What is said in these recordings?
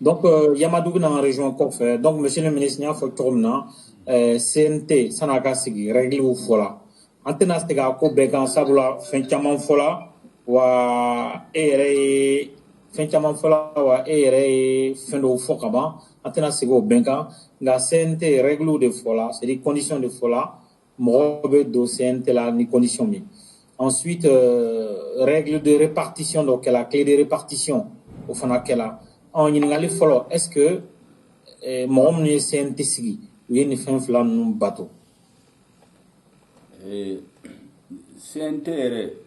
Donc, Yamadou dans la région Kofé. Donc, monsieur le ministre, il y a un CNT, ça n'a pas signé, règle ou fola. Antena stega ko began sabula fenchaman fola wa ere fenchaman fola wa ere fendo fokaba antena sigo benkan la CNT règle de fola, c'est les conditions de fola, mobe do CNT la ni condition mi. Ensuite, règle de répartition, donc la clé de répartition au Fanakela. En Yingali Folo, est-ce que mon ni CNT sigi ou yeni fin flam bateau? CNT,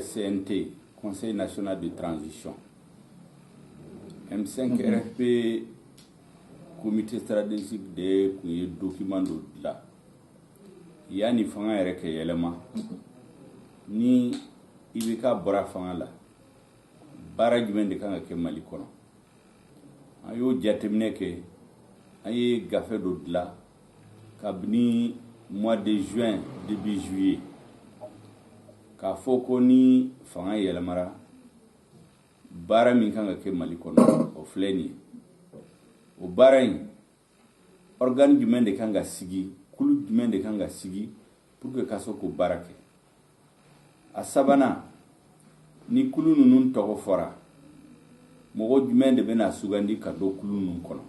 CNT, Conseil national de transition. M5 RFP, comité stratégique de document de là. Il y a ni fanga RK élément. Ni ibika bora fanga la. Bara jumɛn de kan ka kɛ Mali kɔnɔ. An y'o jateminɛ kɛ, an ye gafe dɔ dilan kabini mois de juin début juillet k'a fɔ ko ni fanga yɛlɛmara baara min kan ka kɛ Mali kɔnɔ o filɛ nin ye. O baara in organe jumɛn de kan ka sigi, kulu jumɛn de kan ka sigi pour que ka se k'o baara kɛ. A sabanan ni kulu ninnu tɔgɔ fɔra mɔgɔ jumɛn de bɛna sugandi ka don kulu ninnu kɔnɔ.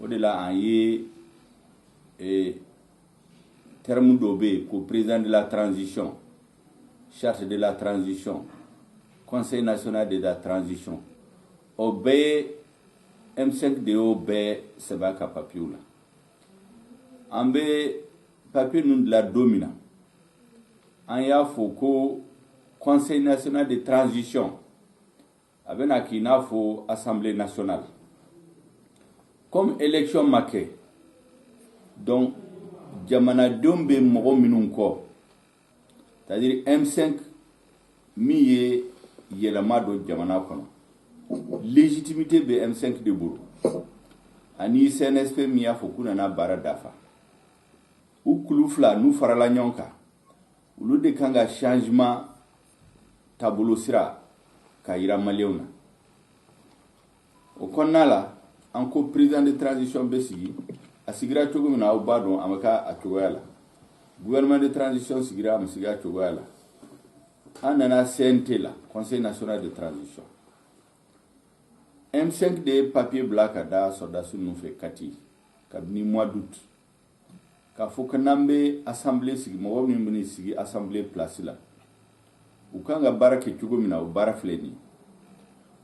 O de la an ye terme dɔ bɛ yen ko président de la transition, charte de la transition, conseil national de la transition. O bɛɛ ye M5 de y'o bɛɛ sɛbɛn a ka papiyew la. An bɛ papiye ninnu dilan don min na an y'a fɔ ko conseil national de transition a bɛna k'i n'a fɔ assemblée nationale. Comme élection ma kɛ, donc jamanadenw bɛ mɔgɔ minnu kɔ, c'est-à-dire M5 min ye yɛlɛma don jamana kɔnɔ, légitimité bɛ M5 de bolo ani CNSP min y'a fɔ k'u nana baara dafa. U kulu fila n'u farala ɲɔgɔn kan, olu de kan ka changement taabolo sira ka yira maliyɛnw na. O kɔnɔna la an ko président de transition bɛ sigi, a sigira cogo min na aw b'a dɔn a ma k'a a cogoya la. Gouvernement de transition sigira a ma sigi a cogoya la. An nana CNT la, Conseil national de transition. M5 de ye papier bila ka da sɔrɔdasi ninnu fɛ Kati kabini mois d'août k'a fɔ ko n'an bɛ assemblée sigi, mɔgɔ min bɛna sigi assemblée place la, u kan ka baara kɛ cogo min na o baara filɛ nin ye.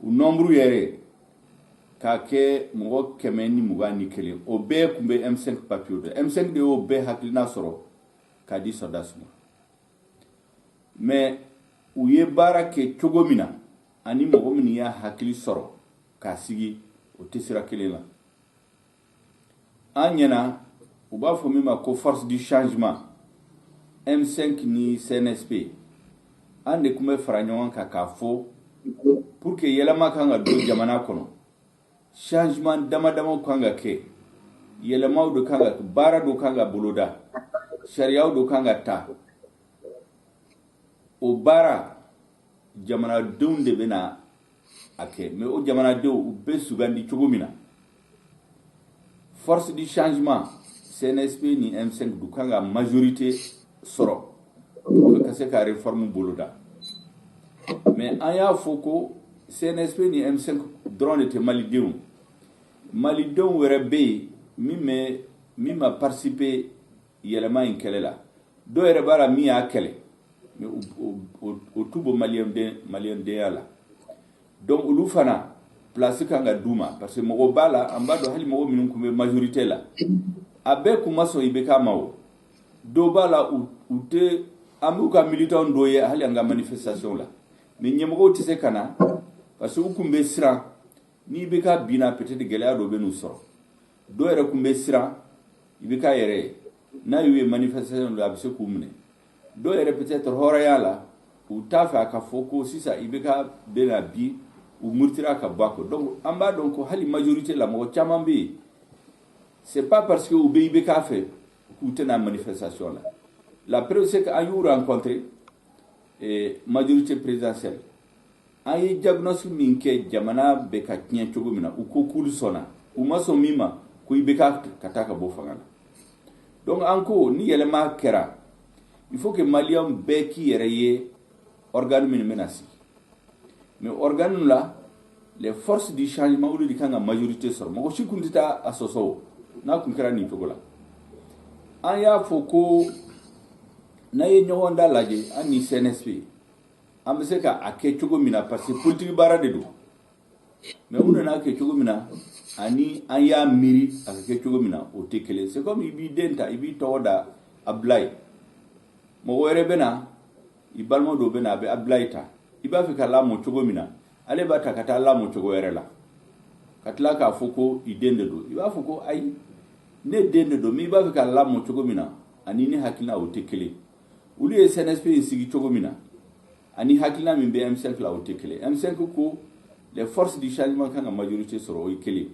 U nombre yɛrɛ k'a kɛ mɔgɔ 121 o bɛɛ tun bɛ M5 papier dɔ. M5 de y'o bɛɛ hakilina sɔrɔ k'a di sɔrɔdasi ma. Mais u ye baara kɛ cogo min na ani mɔgɔ min y'a hakili sɔrɔ k'a sigi o tɛ sira kelen la. An ɲɛna u b'a fɔ min ma ko force du changement, M5 ni CNSP an de tun bɛ fara ɲɔgɔn kan k'a fɔ pour que yɛlɛma kan ka don jamana kɔnɔ, changement dama dama kan ka kɛ, yɛlɛmaw de kan ka baara do kan ka boloda, sariyaw do kan ka ta. O baara jamanadenw de bɛna a kɛ, mais o jamanadenw u bɛ sugandi cogo min na. Force du changement CNSP ni M5 du kan ka majorité sɔrɔ pour ka se ka réforme boloda. Mais an y'a fɔ ko CNSP ni M5 dɔrɔn de tɛ malidenw. Malidenw wɛrɛ bɛ yen min ma participer yɛlɛma in kɛlɛ la. Dɔw yɛrɛ b'a la min y'a kɛlɛ, mais o tu bɔ maliyɛndenya la. Donc olu fana place kan ka d'u ma parce que mɔgɔ b'a la an b'a dɔn hali mɔgɔ minnu tun bɛ majorité la a bɛɛ kun ma sɔn IBK ma o. Dɔw b'a la u tɛ an b'u ka militants dɔw ye hali an ka manifestation la, mais ɲɛmɔgɔw tɛ se ka na parce que u kun bɛ siran ni IBK binna peut-être gɛlɛya dɔ bɛ n'u sɔrɔ. Dɔw yɛrɛ kun bɛ siran IBK yɛrɛ ye n'a y'u ye manifestation la a bɛ se k'u minɛ. Dɔw yɛrɛ peut-être hɔrɔnya la u t'a fɛ a ka fɔ ko sisan IBK bɛna bi u muritira ka bɔ a kɔ. Donc an b'a dɔn ko hali majorité la mɔgɔ caman bɛ yen c'est pas parce que u bɛ IBK fɛ k'u tɛna manifestation la. La preuve c'est qu'an y'u rencontré majorité présidentielle an ye diagnostic min kɛ jamana bɛ ka tiɲɛ cogo min na u ko k'olu sɔnna u ma sɔn min ma ko i bɛ ka taa ka bɔ fanga la donc an ko ni yɛlɛma kɛra il faut que malien bɛɛ k'i yɛrɛ ye organe min bɛna sigi mais organe la les forces du changement olu de kan ka majorité sɔrɔ mɔgɔ si kun tɛ taa a sɔsɔ o n'a kun kɛra nin cogo la an y'a fɔ ko n'a ye ɲɔgɔn da lajɛ an ni CNSP an bɛ se ka a kɛ cogo min na parce que politique baara de don mais u nana kɛ cogo min na ani an y'a miiri a ka kɛ cogo min na o tɛ kelen c'est comme i b'i den ta i b'i tɔgɔ da Ablaye mɔgɔ wɛrɛ bɛ na i balima dɔw bɛ na a bɛ Ablaye ta i b'a fɛ ka lamɔ cogo min na ale b'a ta ka taa lamɔ cogo wɛrɛ la ka tila k'a fɔ ko i den de don i b'a fɔ ko ayi ne den de don mais i b'a fɛ ka lamɔ cogo min na ani ne hakilina o tɛ kelen olu ye CNSP in sigi cogo min na ani hakilina min bɛ M5 la o tɛ kelen M5 ko les forces du changement kan ka majorité sɔrɔ o ye kelen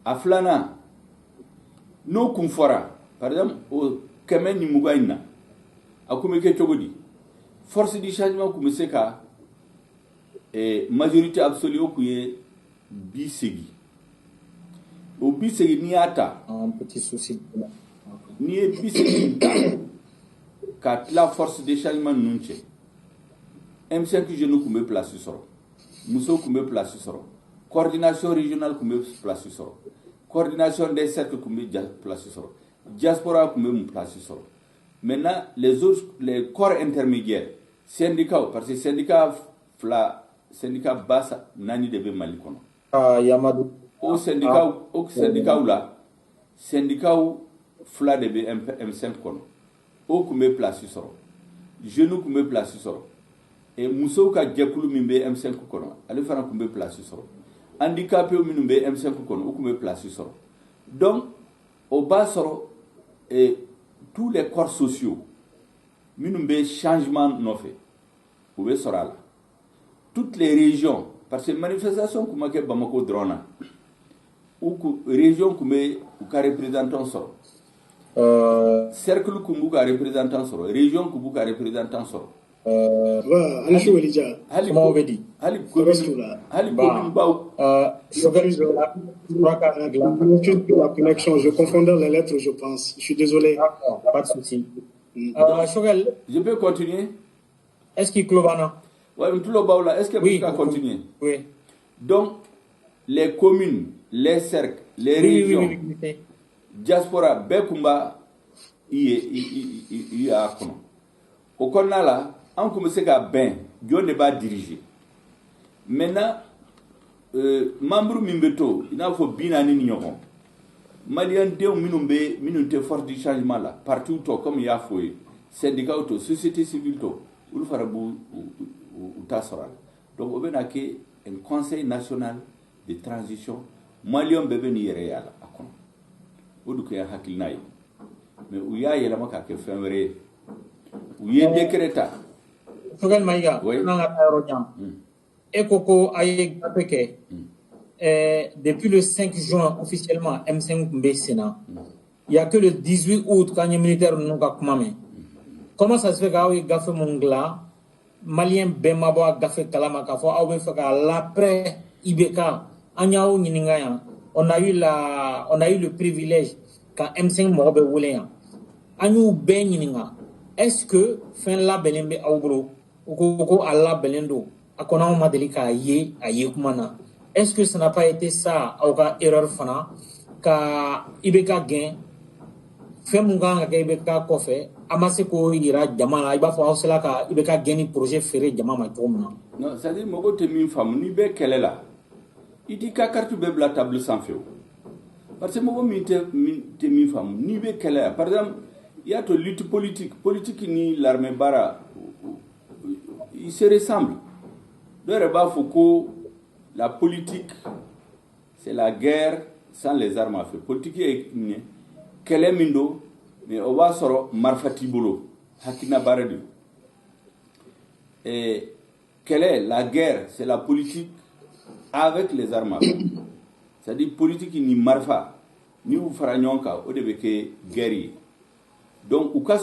a filanan n'o kun fɔra par exemple o 120 in na a kun bɛ kɛ cogo di force du changement kun bɛ se ka majorité absolue o kun ye 80 o 80 n'i y'a ta un petit souci n'i ye 80 ta ka tila force de changement ninnu cɛ M5 jeunes kun bɛ place sɔrɔ musow kun bɛ place sɔrɔ coordination régionale kun bɛ place sɔrɔ coordination des cercles kun bɛ place sɔrɔ diaspora kun bɛ place sɔrɔ maintenant les autres les corps intermédiaires syndicats parce que syndicat basa nani de bɛ Mali kɔnɔ Yamadou o syndicat la syndicat fila de bɛ M5 kɔnɔ o kun bɛ place sɔrɔ jeunes kun bɛ place sɔrɔ et musow ka jɛkulu min bɛ M5 kɔnɔ ale fana kun bɛ place sɔrɔ handicapé minnu bɛ M5 kɔnɔ o kun bɛ place sɔrɔ donc o b'a sɔrɔ tous les corps sociaux minnu bɛ changement nɔfɛ o bɛ sɔrɔ a la toutes les régions parce que manifestation kun ma kɛ Bamako dɔrɔn na région kun bɛ u ka représentant sɔrɔ cercle kun b'u ka représentant sɔrɔ région kun b'u ka représentant sɔrɔ hali la connexion, je confondais les lettres, je pense. Je suis désolé. Pas de souci. Choguel, je peux continuer? Est-ce qu'il clôt oui, est-ce que vous pouvez continuer? Oui. Donc, les communes, les cercles, les régions, diaspora, Bekumba, il y a au corner là, on commence à ben, Dieu ne va diriger. Maintenant, membre Mimbeto, il a fait bien en ignorant. Malien Déo Minumbe, Minute force du changement là, partout comme il y a fait, syndicat, société civile, ou le farabou ou tassoral. Donc, on a un conseil national de transition, Malien bébé ni réel à con. Ou du coup, hakilnaï. Mais où il y a l'élément qui fait un vrai. Où il y a décret. Choguel Maïga, oui. Non, et Coco Aye Gapeke, depuis le 5 juin officiellement, M5 Mbe Sénat, il n'y a que le 18 août quand les militaires n'ont pas commandé. Comment ça se fait qu'Aoué Gafé Mongla, Malien Bemabo Gafé Kalamakafo, Aoué Faka, l'après Ibeka, Anyao Niningaya, on a eu le privilège quand M5 Mobe Wouléa. Anyou Ben Yininga, est-ce que fin la Belembe Aoubro, ou Allah Belendo, a konao madelika aye kumana? Est-ce que ça n'a pas été ça, ou erreur fana, ka Ibeka gain, fait mon gang à Ibeka Kofe, Amaseko ira Jamana, Iba for Hauselaka, Ibeka gain projet ferré Jamama Tomna. Non, c'est-à-dire, Mogo te min femme, ni be quelle est là? Il dit qu'à carte bebe la table sans feu. Parce que Mogo te min femme, ni be quelle est. Par exemple, il y a de lutte politique ni l'armée bara, ils se ressemblent. De Foucault, la politique, c'est la guerre sans les armes à feu. Politique est quel est Mindo, mais on va sur Marfatibolo, Hakina Baradi. Et quelle est la guerre? C'est la politique avec les armes à feu. C'est-à-dire politique ni Marfa, ni Oufaranyonka, au début que guerrier. Donc, ou cas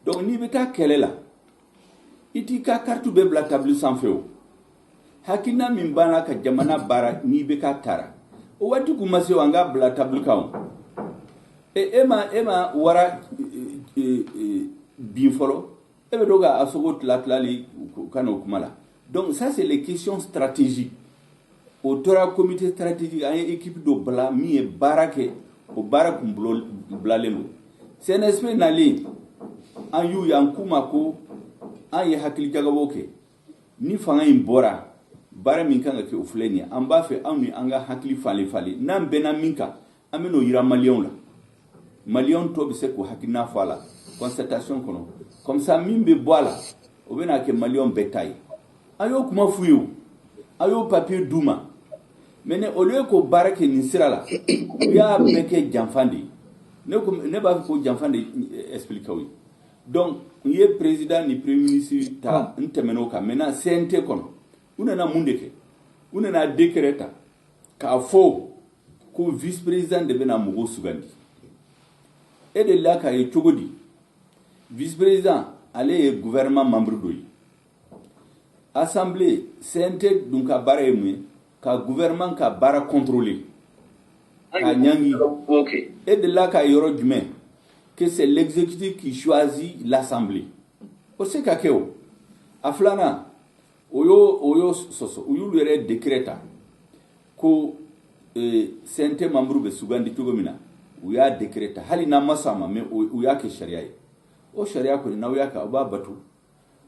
donc, ni beta quelle est là? Il dit qu'à carte bébé la table sans feu. hakina min bana ka jamana bara ni be ka tara o wati kuma se wanga bla tablukaw ema wara bin folo ebe doga asogo tlatlali kano kumala. Donc ça c'est les questions stratégiques. Au tora comité stratégique a une équipe de bla mi e barake o barak blalemo CNSP nali an yu yankuma ko an ye hakili jagaboke ni fanga imbora bara min kan ke ofleni an ba fe an ni an ga hakili fali nan bena minka ameno yira malion la malion to be se ko hakina fala constatation kono comme ça mimbe boala o bena ke malion betaille ayo kuma fuyu ayo papier duma mene au lieu ko barake ni sirala ya beke janfandi ne ba ko janfandi expliquer oui donc ye président ni premier ministre ta ntemeno ka mena CNT kono unana mundeke unana décréta ka fo ko vice président de bena mugo sugandi et de là ka e chogodi vice président ale gouvernement membre doyi assemblée CNT donc ka bare mu ka gouvernement ka bara contrôler ka nyangi et de là ka yoro jume que c'est l'exécutif qui choisit l'assemblée o se ka keo aflana oyo soso oyo lere décréta ko CNT membre be sugandi tugomina uya décréta hali na masama mais uya ke sharia o sharia ko na uya ka ba batu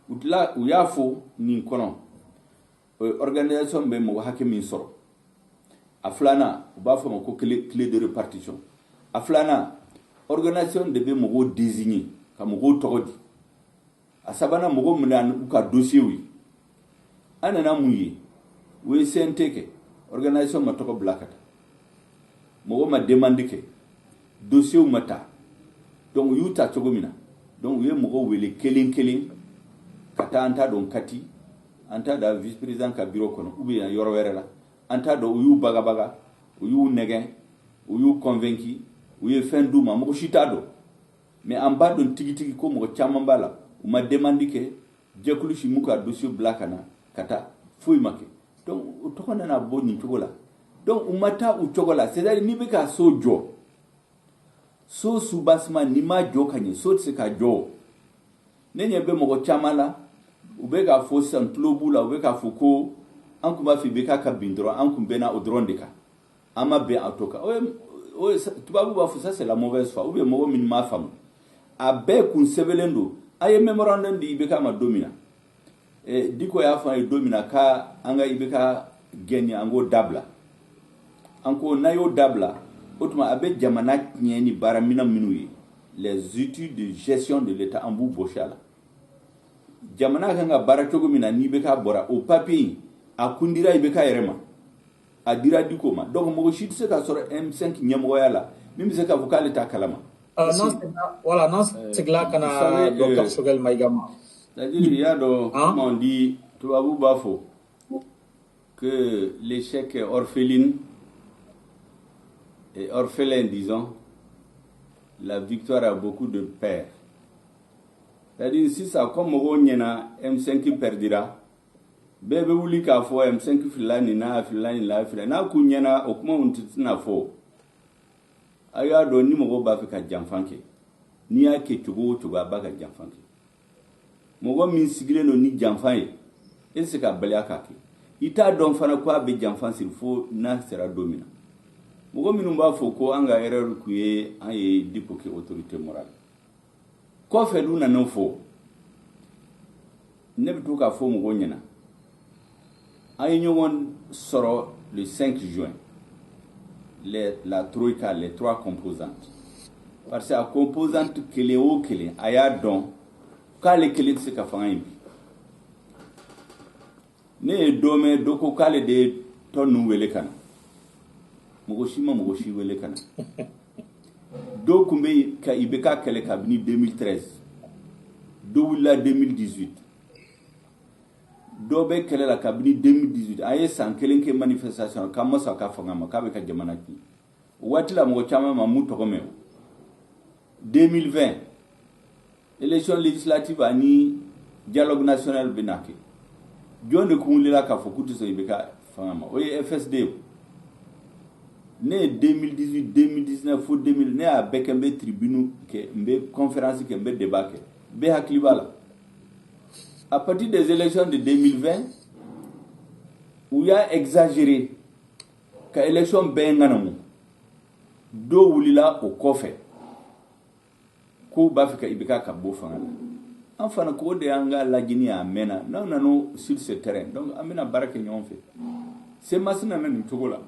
utla uya fo ni kono organisation be mo hakimi soro aflana ba fo ko clé de répartition aflana organisation de be mo désigner ka mo togodi asabana mo munan ka dossier wi anana muyi we senteke organisation ma toko blakata mo ma demande ke dossier mata donc yuta togomina donc we mo wele kelen kata anta don kati anta da vice président ka bureau kono ou bien yoro werela anta do yu baga yu negen yu convaincu yu fin duma mo chita do mais en bas don tigi ko mo chamambala ou ma demande ke jekulu shi muka dossier blakana kata fuy make donc to kona na boni chogola donc umata u chogola c'est-à-dire ni be ka sojo so subasma ni ma jo kanye so tsika jo nenye be mo chamala ubeka fo san tlobula ubeka fuko an kuma fi beka ka bindro an kum bena odrondika ama be atoka o tubabu ba ça c'est la mauvaise foi ou bien mo min ma fam abe kun sebelendo aye memorandum di beka ma domina diko ya fa domina ka anga ibeka genya ango dabla anko nayo dabla otuma abe jamana nyeni baramina minuyi les études de gestion de l'état en bout bochala jamana kanga barachogo mina ni beka bora o papier akundira ibeka yerema adira dikoma donc mo shit se ka soro M5 nyamo yala mimi se ka vokale ta kalama non voilà non c'est là kana docteur Sogel Maigama c'est-à-dire ya do comme on dit tubabu bafo que l'échec est orpheline et orphelin disons la victoire a beaucoup de pères. C'est-à-dire si ça comme on M5 perdira bebe wuli ka fo M5 filani na kunyana okuma untina fo aya do ni mo ba fika jamfanke ni ake tugo ba ka jamfanke mo min sigile no ni jamfan e se ka bali akake ita don fana ko be jamfan sil fo na sera domina mo min ba fo ko anga erreur ku ye an ye dipoke autorité morale ko fe duna non fo ne bitu ka fo mo nyana ay ñewon soro le 5 juin la troïka les trois composantes parce que la composante kele o kele aya don kale kele se ka fanga yimbi ne dome doko kale de tonu wele kana mo shi wele kana do kumbe ka ibeka kele kabini 2013 do wila 2018 do be kele la kabini 2018 aye san kelen ke manifestation kama sa ka fanga ma ka be ka jamana ki wati la mo chama ma muto ko mew 2020 élection législative ani dialogue national benake John de Koulila Kafokutu Soibeka Fama. Oui, FSD. Né 2018, 2019, 2000, né à Bekembe Tribune, Mbe conférence, Mbe débat, Mbe Haklibala. À partir des élections de 2020, où il y a exagéré, que l'élection Benganamou, do wulila au coffre, ko Bafika Ibeka Kabo Fangala. Enfin, ko de anga la Guinée à Mena, non, sur ce terrain. Donc, Amena Barake Nyon fait. C'est Massina Togola.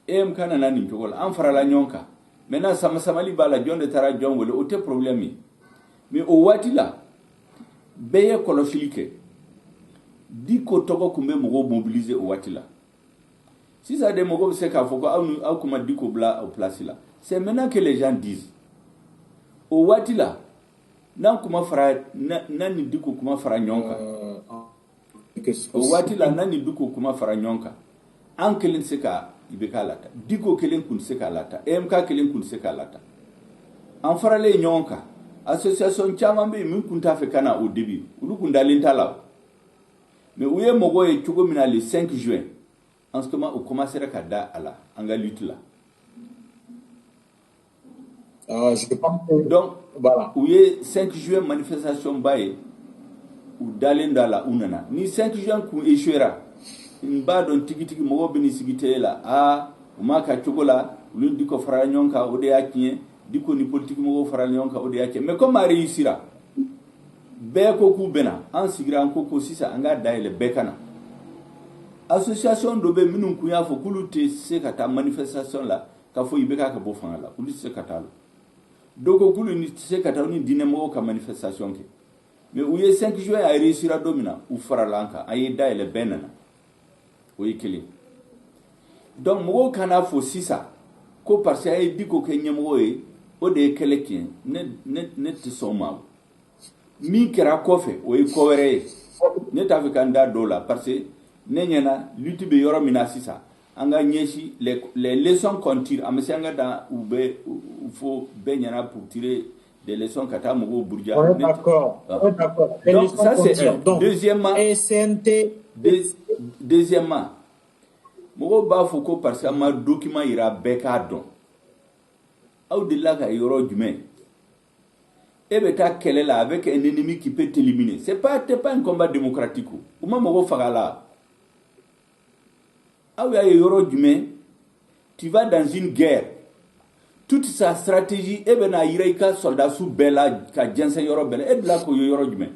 Em kana nani togola an fara la nyonka maintenant samali bala jonde tara jongole o te problème mais o wati la beye kolofilike diko togo kumbe mogo mobiliser o wati la si ça de mogo se ka foko au kuma diko bla au place là c'est maintenant que les gens disent o wati la nan kuma fara nani diko kuma fara nyonka o wati la nani diko kuma fara nyonka an kelin se ka Ibeka lata diko kelen kun seka lata MK kelen kun seka lata en farale nyonka association chama be min kun ta fe kana au début ulu kun dalin tala mais ouye mogo e chugo mina le 5 juin en ce moment on commence à kada ala anga lutte là je pense que donc voilà ouye 5 juin manifestation baye ou dalin dala unana ni 5 juin ku échouera mba don tigi mogo bini sigite la umaka chogola ulun diko fara nyonka ode yakien diko ni politique mogo fara nyonka ode yakien mais comme a réussira be ko ku bena an sigira ko ko sisa anga daile bekana association do be minun kunya fo kulute se kata manifestation la ka fo ibeka ka bo fanga la kulute se kata lo doko kulu ni se kata ni dinamo ka manifestation ke mais ouye 5 juin a réussira domina ou fara lanka ayi daile benana oui kili donc mo kana fo sisa ko parce que ay diko ke nyamo e o de kelekien ne te soma mi kera kofe o e kowere ne ta fi kanda dola parce que ne nyana lutte be yoro mina sisa anga nyeshi les leçons qu'on tire amesanga da ube faut be nyana pour tirer des leçons kata mo burja d'accord donc ça c'est un deuxièmement SNT deuxièmement mogo ba foko parce que ma document ira beka don au de là ka yoro jume et beta kelela avec un ennemi qui peut t'éliminer c'est pas un combat démocratique ou ma mogo fagala au ya yoro jume tu vas dans une guerre toute sa stratégie et bena iraika soldat sous bella ka jensen yoro bella et de là ko yoro jume.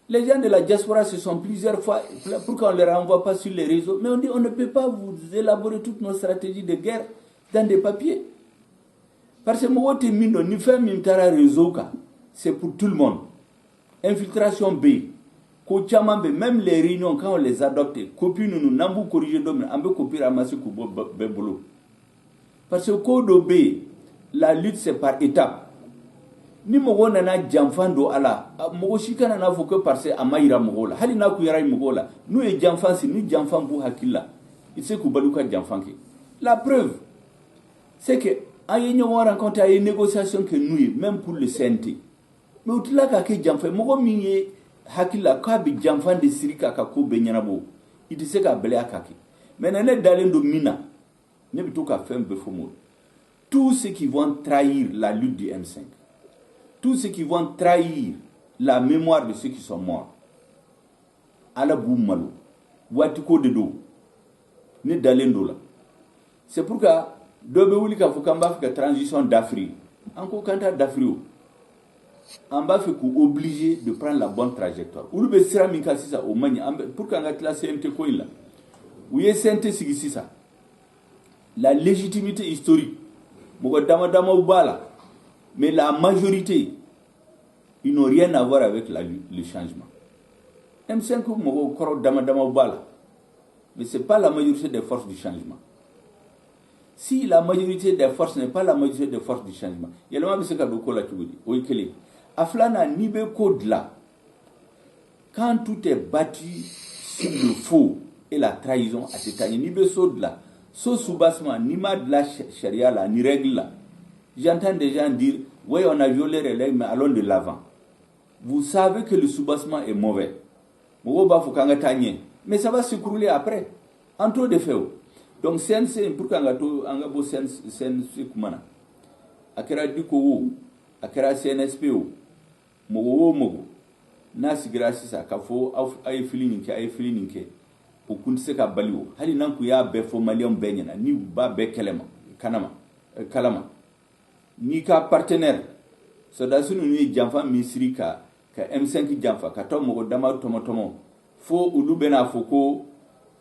Les gens de la diaspora se sont plusieurs fois, pourquoi on ne les renvoie pas sur les réseaux? Mais on dit on ne peut pas vous élaborer toutes nos stratégies de guerre dans des papiers. Parce que moi, ni fait mimtara réseau, c'est pour tout le monde. Infiltration B, même les réunions, quand on les adopte, copie nous, n'ambou corriger d'homme, on peut copier ramasser kubo bebolo. Parce que code B, la lutte c'est par étapes. Ni mogo nana jamfan do ala mogo shikana na foke parce amayira mogo la hali na ku yara mogo la nous e jamfan si ni jamfan bu hakilla ise ku baluka jamfan ke la preuve c'est que ayenyo on rencontre ay négociation que nous même pour le CNT mais utila ka ke jamfan mogo minye hakilla ka bi jamfan de sirika ka ko benyana bo itise ka bele akake mais nane dalendo mina ne bituka fem be fomo tous ceux qui vont trahir la lutte du M5, tous ceux qui vont trahir la mémoire de ceux qui sont morts, ala boumalo, watiko de do, ne dalendo la. C'est pourquoi dobe wuli ka fukamba fika transition d'Afrique. Encore quand d'Afrique, on va faire obligé de prendre la bonne trajectoire. Ou le sera minka sisa au mani pour qu'on a classé MT ko ila. Ou ye sente sigi sisa. La légitimité historique. Mogo dama dama ubala. Mais la majorité, ils n'ont rien à voir avec le changement. M5 mogo koro dama dama ubala. Mais ce n'est pas la majorité des forces du changement. Si la majorité des forces n'est pas la majorité des forces du changement, il y a le même que la Tchoudi, au Ikele. Aflana nibe code là. Quand tout est battu sur le faux et la trahison à Tétani, nibe sod là, so soubassement, ni ma de la charia là, ni règle là. J'entends des gens dire, oui, on a violé les règles, mais allons de l'avant. Vous savez que le soubassement est mauvais. mogo ba fo kanga tanye mais ça va s'écrouler après en trop de feu. Donc CNC pour kanga to anga bo CNC kumana akera diko wo akera CNSP wo mogo na sigira sisa ka fo ay feeling ke pour kun se ka baliwo hali nan ku ya be fo malion benyana ni ba be kalama ni ka partenaire so da sunu ni jamfa misri ka M5 jamfa ka to mogo dama tomo fo ulu bena fo ko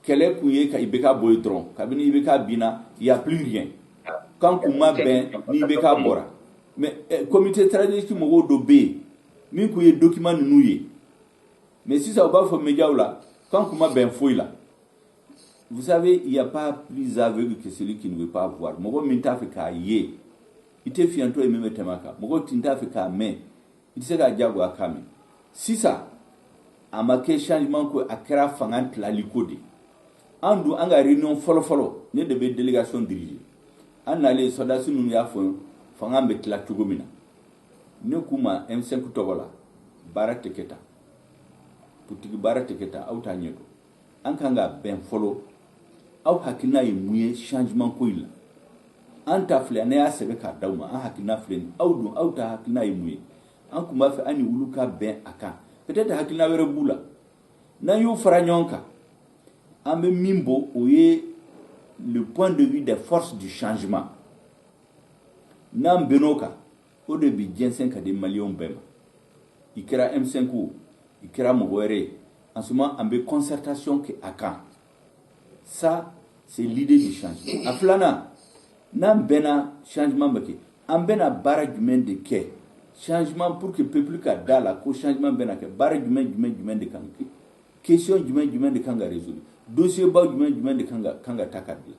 kele kuye ka ibeka boy dron kabini ibeka bina il y a plus rien quand kuma ben ni ibeka bora mais comité stratégique mogo do be min kuye document nouye mais si ça va faut média là quand kuma ben foi là vous savez il y a pas plus aveugle que celui qui ne veut pas voir mogo minta fe ka ye ite fianto e meme temaka mogo tinta fe ka mais il se ka jago akame si ça amake changement ko akra fangan la likode andu anga réunion folo ne de délégation dirigée an aller soldats nous ya fo fangan be tla tugomina ne kuma M5 togola barate keta putigi barate keta auta nyedo an kanga ben folo au hakina yi muye changement ko ila anta fle ne ya sebe ka dawma an hakina fle auta hakina yi muye an kuma fe ani wuluka ben aka peut-être hakina were bula na yu faranyonka ambe mimbo oye le point de vue des forces du changement nam benoka au début jensen ka de malion bema ikira M5 ikira mogwere en ce moment ambe concertation ke aka ça c'est l'idée du changement aflana nam bena changement bake ambena bara jumen de ke changement pour que peuple ka dala ko changement bena ke bara jumen de kanki question jumen de kanga résoudre dossier ba jumen de kanga takadla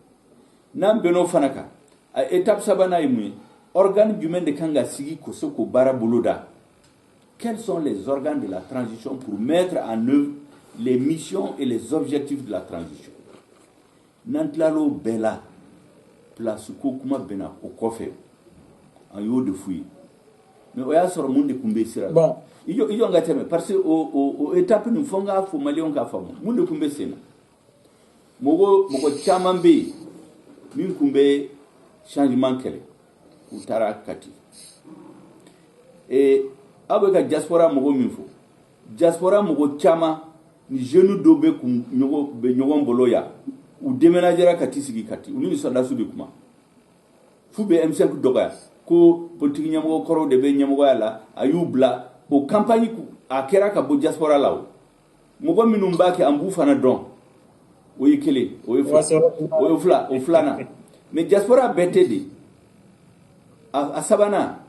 nam beno fanaka a étape sabana imu organe jumen de kanga sigi ko soko bara boloda. Quels sont les organes de la transition pour mettre en œuvre les missions et les objectifs de la transition? Nantlalo bela place ko kuma bena ko kofe en yo de fouille mais oya soro monde kumbe sira bon iyo ngateme parce que au étape nous fonga fo malion ka famo monde kumbe sena mogo chamambe min kumbe changement kele utara kati et abeka diaspora mogo minfo diaspora mogo chama ni jeune dobe ku nyogo mboloya ou déménagera kati sigi kati ulu ni soda su de kuma fube M5 doga ko politique nyamo koro de be nyamo la ayubla o campagne ku akera ka bo diaspora lawo mogo minumba ke ambu fana don o yekele o flana mais diaspora betedi a sabana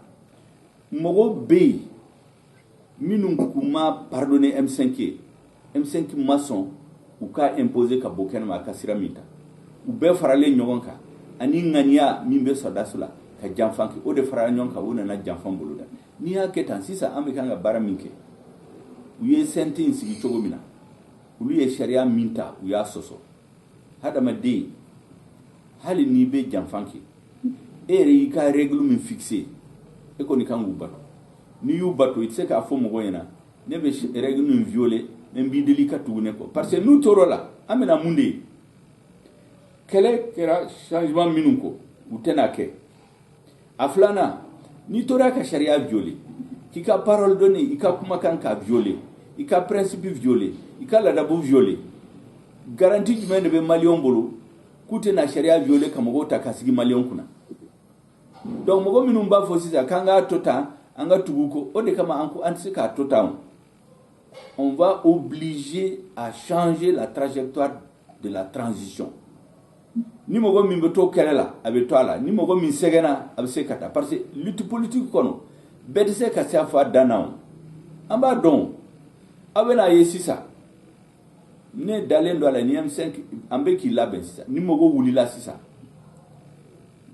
mogo be minum kuma pardonner M5 maçon ou ka imposer ka boken ma ka siramita ou be farale nyogonka ani ngania mimbe sodasula ka jamfanki o de farale nyonka wona na jamfan buluda ni ya ketan sisa amika nga baraminke u ye sentence gi chogomina ulu ye sharia minta u ya soso hada made hali ni be jamfanki ere yi ka règle min fixé e ko ni kangu bato ni yu bato itse ka fo mo goyena ne be règle min violer même bi délicat ne ko parce que nous torola amena munde kele kera changement minunko utenake aflana ni tora ka sharia violer ki ka parole donnée ika kuma kan ka violer ika principe violer ika la dabu violer garantie du mende be malion bolo kute na sharia violer kamago ta kasigi malion kuna donc mogo minumba fo sisa kanga tota anga tuguko ode kama anku antsika tota on va obliger à changer la trajectoire de la transition. Ni mogo min beto kelela abe toala, ni mogo min segena abe sekata parce que lutte politique kono bedse ka safa danaw. Amba don abena yesisa ne dalendo ala ni M5 ambe ki laben sisa ni mogo wulila sisa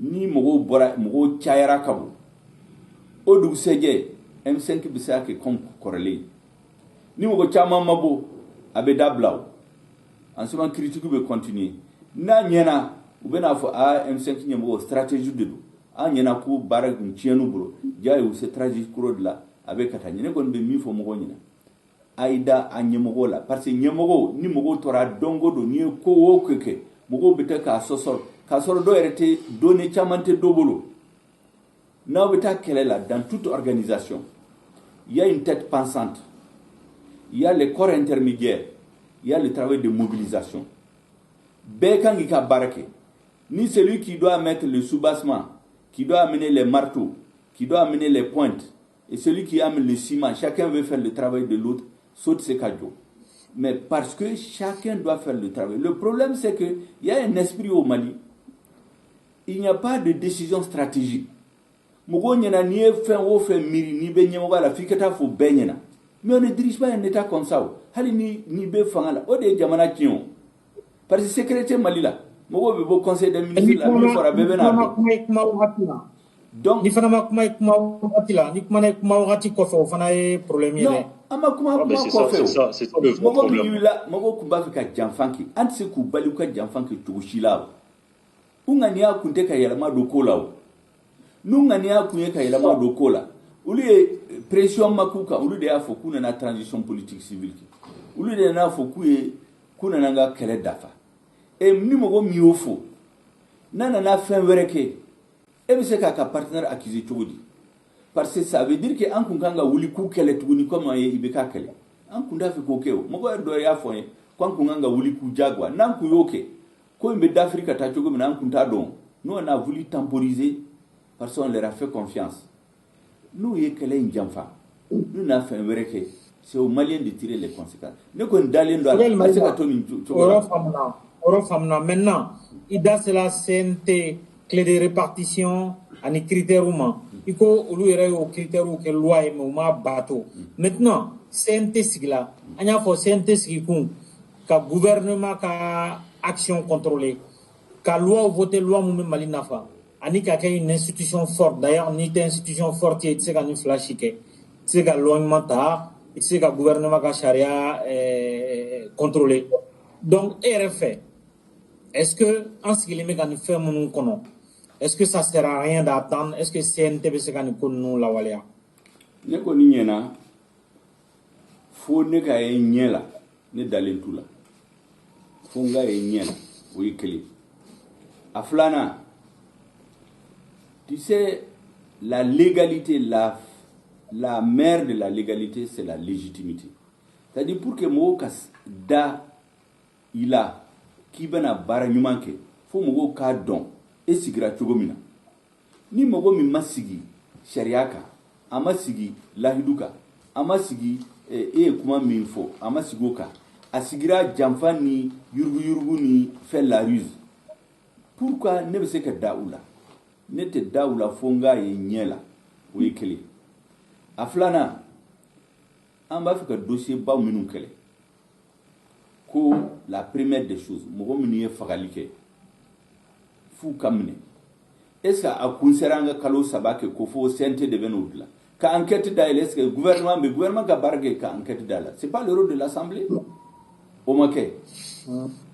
ni mogo bora mogo chayara kabu odu seje M5 bisake comme corrélé ni mogo chama mabo abe dablaw en ce moment critique be continuer na nyena ubena fo a M5 nyemo stratégie de do a nyena ko barak ntienu bro jaay u stratégie kuro de la abe kata nyene gon be mi fo mogo nyina aida a ɲɛmɔgɔ la parce que ɲɛmɔgɔ ni mɔgɔw tora dongo don ni ye ko o ko kɛ mɔgɔw bɛ taa k'a sɔsɔ k'a sɔrɔ dɔw yɛrɛ tɛ données caman tɛ dɔ bolo n'aw bɛ taa kɛlɛ la dans toute organisation il y a une tête pensante il y a les corps intermédiaires il y a le travail de mobilisation bɛɛ kan k'i ka baara kɛ ni celui qui doit mettre le soubassement qui doit amener les marteaux qui doit amener les pointes et celui qui amène le ciment chacun veut faire le travail de l'autre saute ses cadeaux. Mais parce que chacun doit faire le travail. Le problème, c'est qu'il y a un esprit au Mali. Il n'y a pas de décision stratégique. Mais on ne dirige pas un État comme ça. Parce que secrétaire Mali là, le conseil des ministres, donc, c'est ça le vrai problème. Et c'est qu'un partenaire accusé tout dit. Parce que ça veut dire que en kunganga wuli ku kele tuguni comme ibeka kele. En kunda fi kokeo. Mogo do ya foye. Quand kunganga wuli ku jagwa. Nan ku yoke. Ko imbe d'Afrique ta chogo nan kunta don. Nous on a voulu temporiser parce qu'on leur a fait confiance. Nous y kele njamfa. Nous n'a fait vereke. C'est aux Maliens de tirer les conséquences. Ne kon dalen do. Parce que toni chogo. Maintenant, ida c'est la CNT clé de répartition ani critères humains. Il faut aux critères ou que loi et mouvement bateau. Maintenant, CNT sigla, il y a pour CNT sigikun, que gouvernement ka action contrôlée, que loi voter loi mouvement Mali nafa, ani ka une institution forte. D'ailleurs, ni une institution forte qui est une flashike, c'est que loi manta, c'est que gouvernement ka charia contrôlé. Donc, RFA, est-ce que en ce qui est mécanique fait mon kono? Est-ce que ça sert à rien d'attendre? Est-ce que CNTB se gagne pour nous la walia? Ne ko ni nyena fo ne ka e nyela ne dalen tula fo nga e nyela oui clé aflana tu sais la légalité la mère de la légalité c'est la légitimité, c'est-à-dire pour que mo kas da ila ki bana bara nyumanke fo mo ka don et sigira chogomina ni mogo mi masigi shariaka amasigi lahiduka amasigi kuma minfo amasigoka asigira jamfa ni yurgu ni fait la ruse. Pourquoi ne se que daoula ne te daoula fonga e nyela o ekele aflana amba fika dossier ba minun kele ko la première des choses mogo mini e fagalike fou kamne est-ce à kunseranga kalo sabake ko fo CNT de venudla ka enquête da est-ce que gouvernement ka bargue ka enquête da là c'est pas le rôle de l'assemblée o make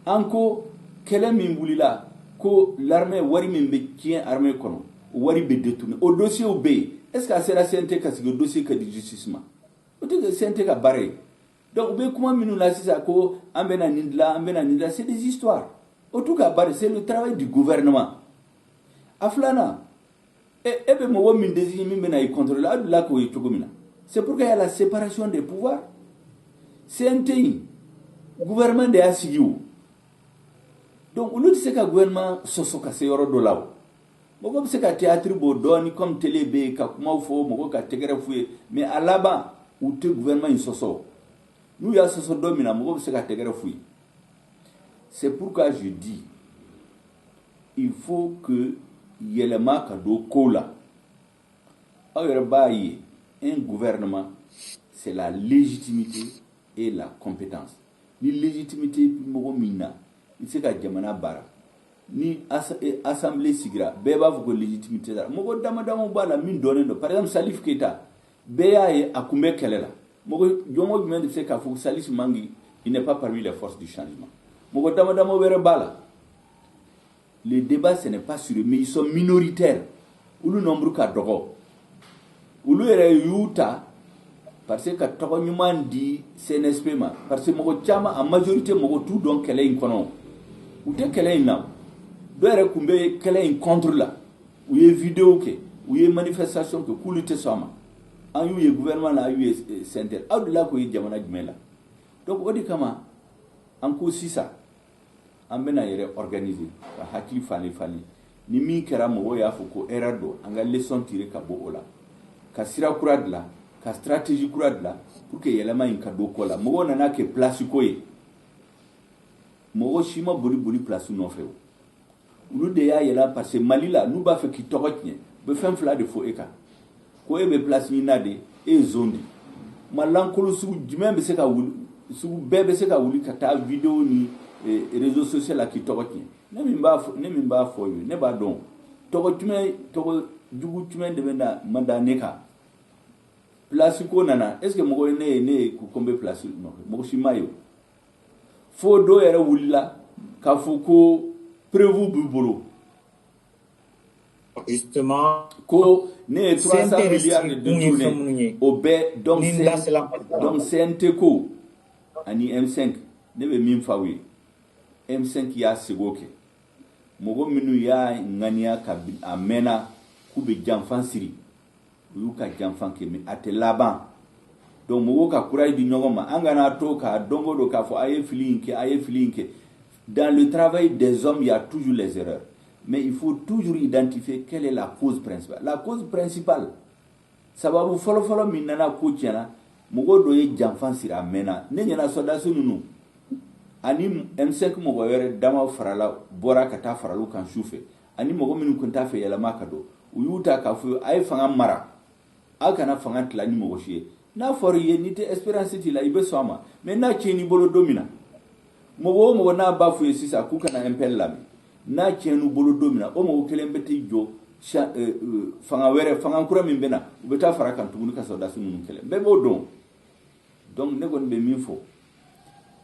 anko kele mimbulila ko l'armée wari mimbe tient armée kono wari be détourné au dossier au B est-ce que c'est la CNT ka sigo dossier ka di justissement o te CNT ka baré donc be comment minu la sisa ko ambena nindla c'est des histoires. En tout cas, c'est le travail du gouvernement. Aflana, c'est pourquoi il y a la séparation des pouvoirs. C'est un pays. Le gouvernement de Asigou. Donc, on dit que le gouvernement sosoka se yoro do lao. Moko se ka théâtre bodoni comme télé be ka kuma fo moko ka tegere fouye mais à là-bas où le gouvernement il soso. Nous ya soso domina moko se ka tegere fouye. C'est pourquoi je dis, il faut que yelema kado kola. Un gouvernement, c'est la légitimité et la compétence. Ni légitimité mina, il sait qu'à Djamana bara. Ni assemblée sigra, beba vous légitimité là. Mogo damadamo bala mine donné. Par exemple, Salif Keita, Béa et Akoumé Kelela. Mogo Yomo Bimende sait qu'à Salif Mangi, il n'est pas parmi les forces du changement. Les débats, ce n'est pas sur eux, mais ils sont minoritaires. Ou le nombre de drogues. Ou le Yuta, parce que tɔgɔ ɲuman di CNSP ma parce que mɔgɔ caman en majorité mɔgɔ t'u dɔn kɛlɛ in kɔnɔ u tɛ kɛlɛ in na dɔw yɛrɛ tun bɛ kɛlɛ in contre la u ye vidéo kɛ u ye manifestation kɛ k'olu tɛ sɔn a ma an y'u ye gouvernement la an y'u ye CNTR aw de la k'o ye jamana jumɛn la donc o de kama an ko sisan an bɛna yɛrɛ organiser ka hakili falen falen ni min kɛra mɔgɔw y'a fɔ ko erreur don an ka leçon tirer ka bɔ o la ka sira kura dilan ka stratégie kura dilan pour que yɛlɛma in ka don ko la mɔgɔw nana kɛ place ko ye mɔgɔ si ma boli place nɔfɛ o olu de y'a yɛlɛma parce que Mali la n'u b'a fɛ k'i tɔgɔ tiɲɛ u bɛ fɛn fila de fɔ e kan ko e bɛ place min na de e ye zone de malankolon sugu jumɛn bɛ se ka wuli sugu bɛɛ bɛ se ka wuli ka taa vidéo ni réseaux sociaux la k'i tɔgɔ tiɲɛ ne min b'a fɔ ye ne b'a dɔn tɔgɔ jugu jumɛn de bɛ na ma da ne kan place ko nana est ce que mɔgɔ ne ye ko n bɛ place nɔfɛ mɔgɔ si ma ye o fo dɔw yɛrɛ wulila k'a fɔ ko preuve b'u bolo justement ko ne ye 300 milliards de détourné o bɛɛ donc CNT ko ani M5 ne bɛ min f'aw ye M5 y'a sego kɛ mɔgɔ minnu y'a ŋaniya ka a mɛnna k'u bɛ janfan siri u y'u ka janfan kɛ mais a tɛ laban donc mɔgɔw ka courage di ɲɔgɔn ma an kana to k'a don o don k'a fɔ a ye fili in kɛ dans le travail des hommes il y a toujours les erreurs mais il faut toujours identifier quelle est la cause principale sababu fɔlɔfɔlɔ min nana ko tiɲɛna mɔgɔ dɔ ye janfan siri a mɛnna ne ɲɛna soldats ninnu ani M5 mɔgɔ wɛrɛ dama farala bɔra ka taa faralo kan sufɛ ani mɔgɔ minnu kun t'a fɛ yɛlɛma ka don u y'u ta k'a fɔ a ye fanga mara aw kana fanga tila ni mɔgɔ si ye n'a fɔra i ye n'i tɛ espérance t'i la i bɛ sɔn a ma mais n'a tiɲɛn'i bolo don min na mɔgɔ o mɔgɔ n'a b'a fɔ ye sisan k'u kana MPL lamɛn n'a tiɲɛn'u bolo don min na o mɔgɔ kelen bɛ t'i jɔ fanga kura min bɛ na u bɛ taa fara kan tuguni ka soldats ninnu kɛlɛ bɛɛ b'o dɔn donc ne kɔni bɛ min fɔ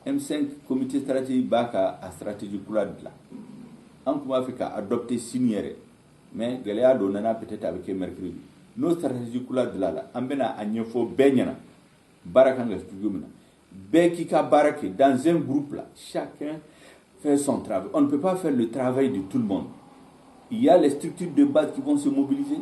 M5 comité stratégique b'a ka a stratégie kura dilan an tun b'a fɛ ka adopter sini yɛrɛ mais gɛlɛya dɔ nana peut-être a bɛ kɛ mercredi n'o stratégie kura dilan la an bɛna a ɲɛfɔ bɛɛ ɲɛna baara kan ka cogo min na bɛɛ k'i ka baara kɛ dans un groupe là chacun fait son travail on ne peut pas faire le travail de tout le monde il y a les structures de base qui vont se mobiliser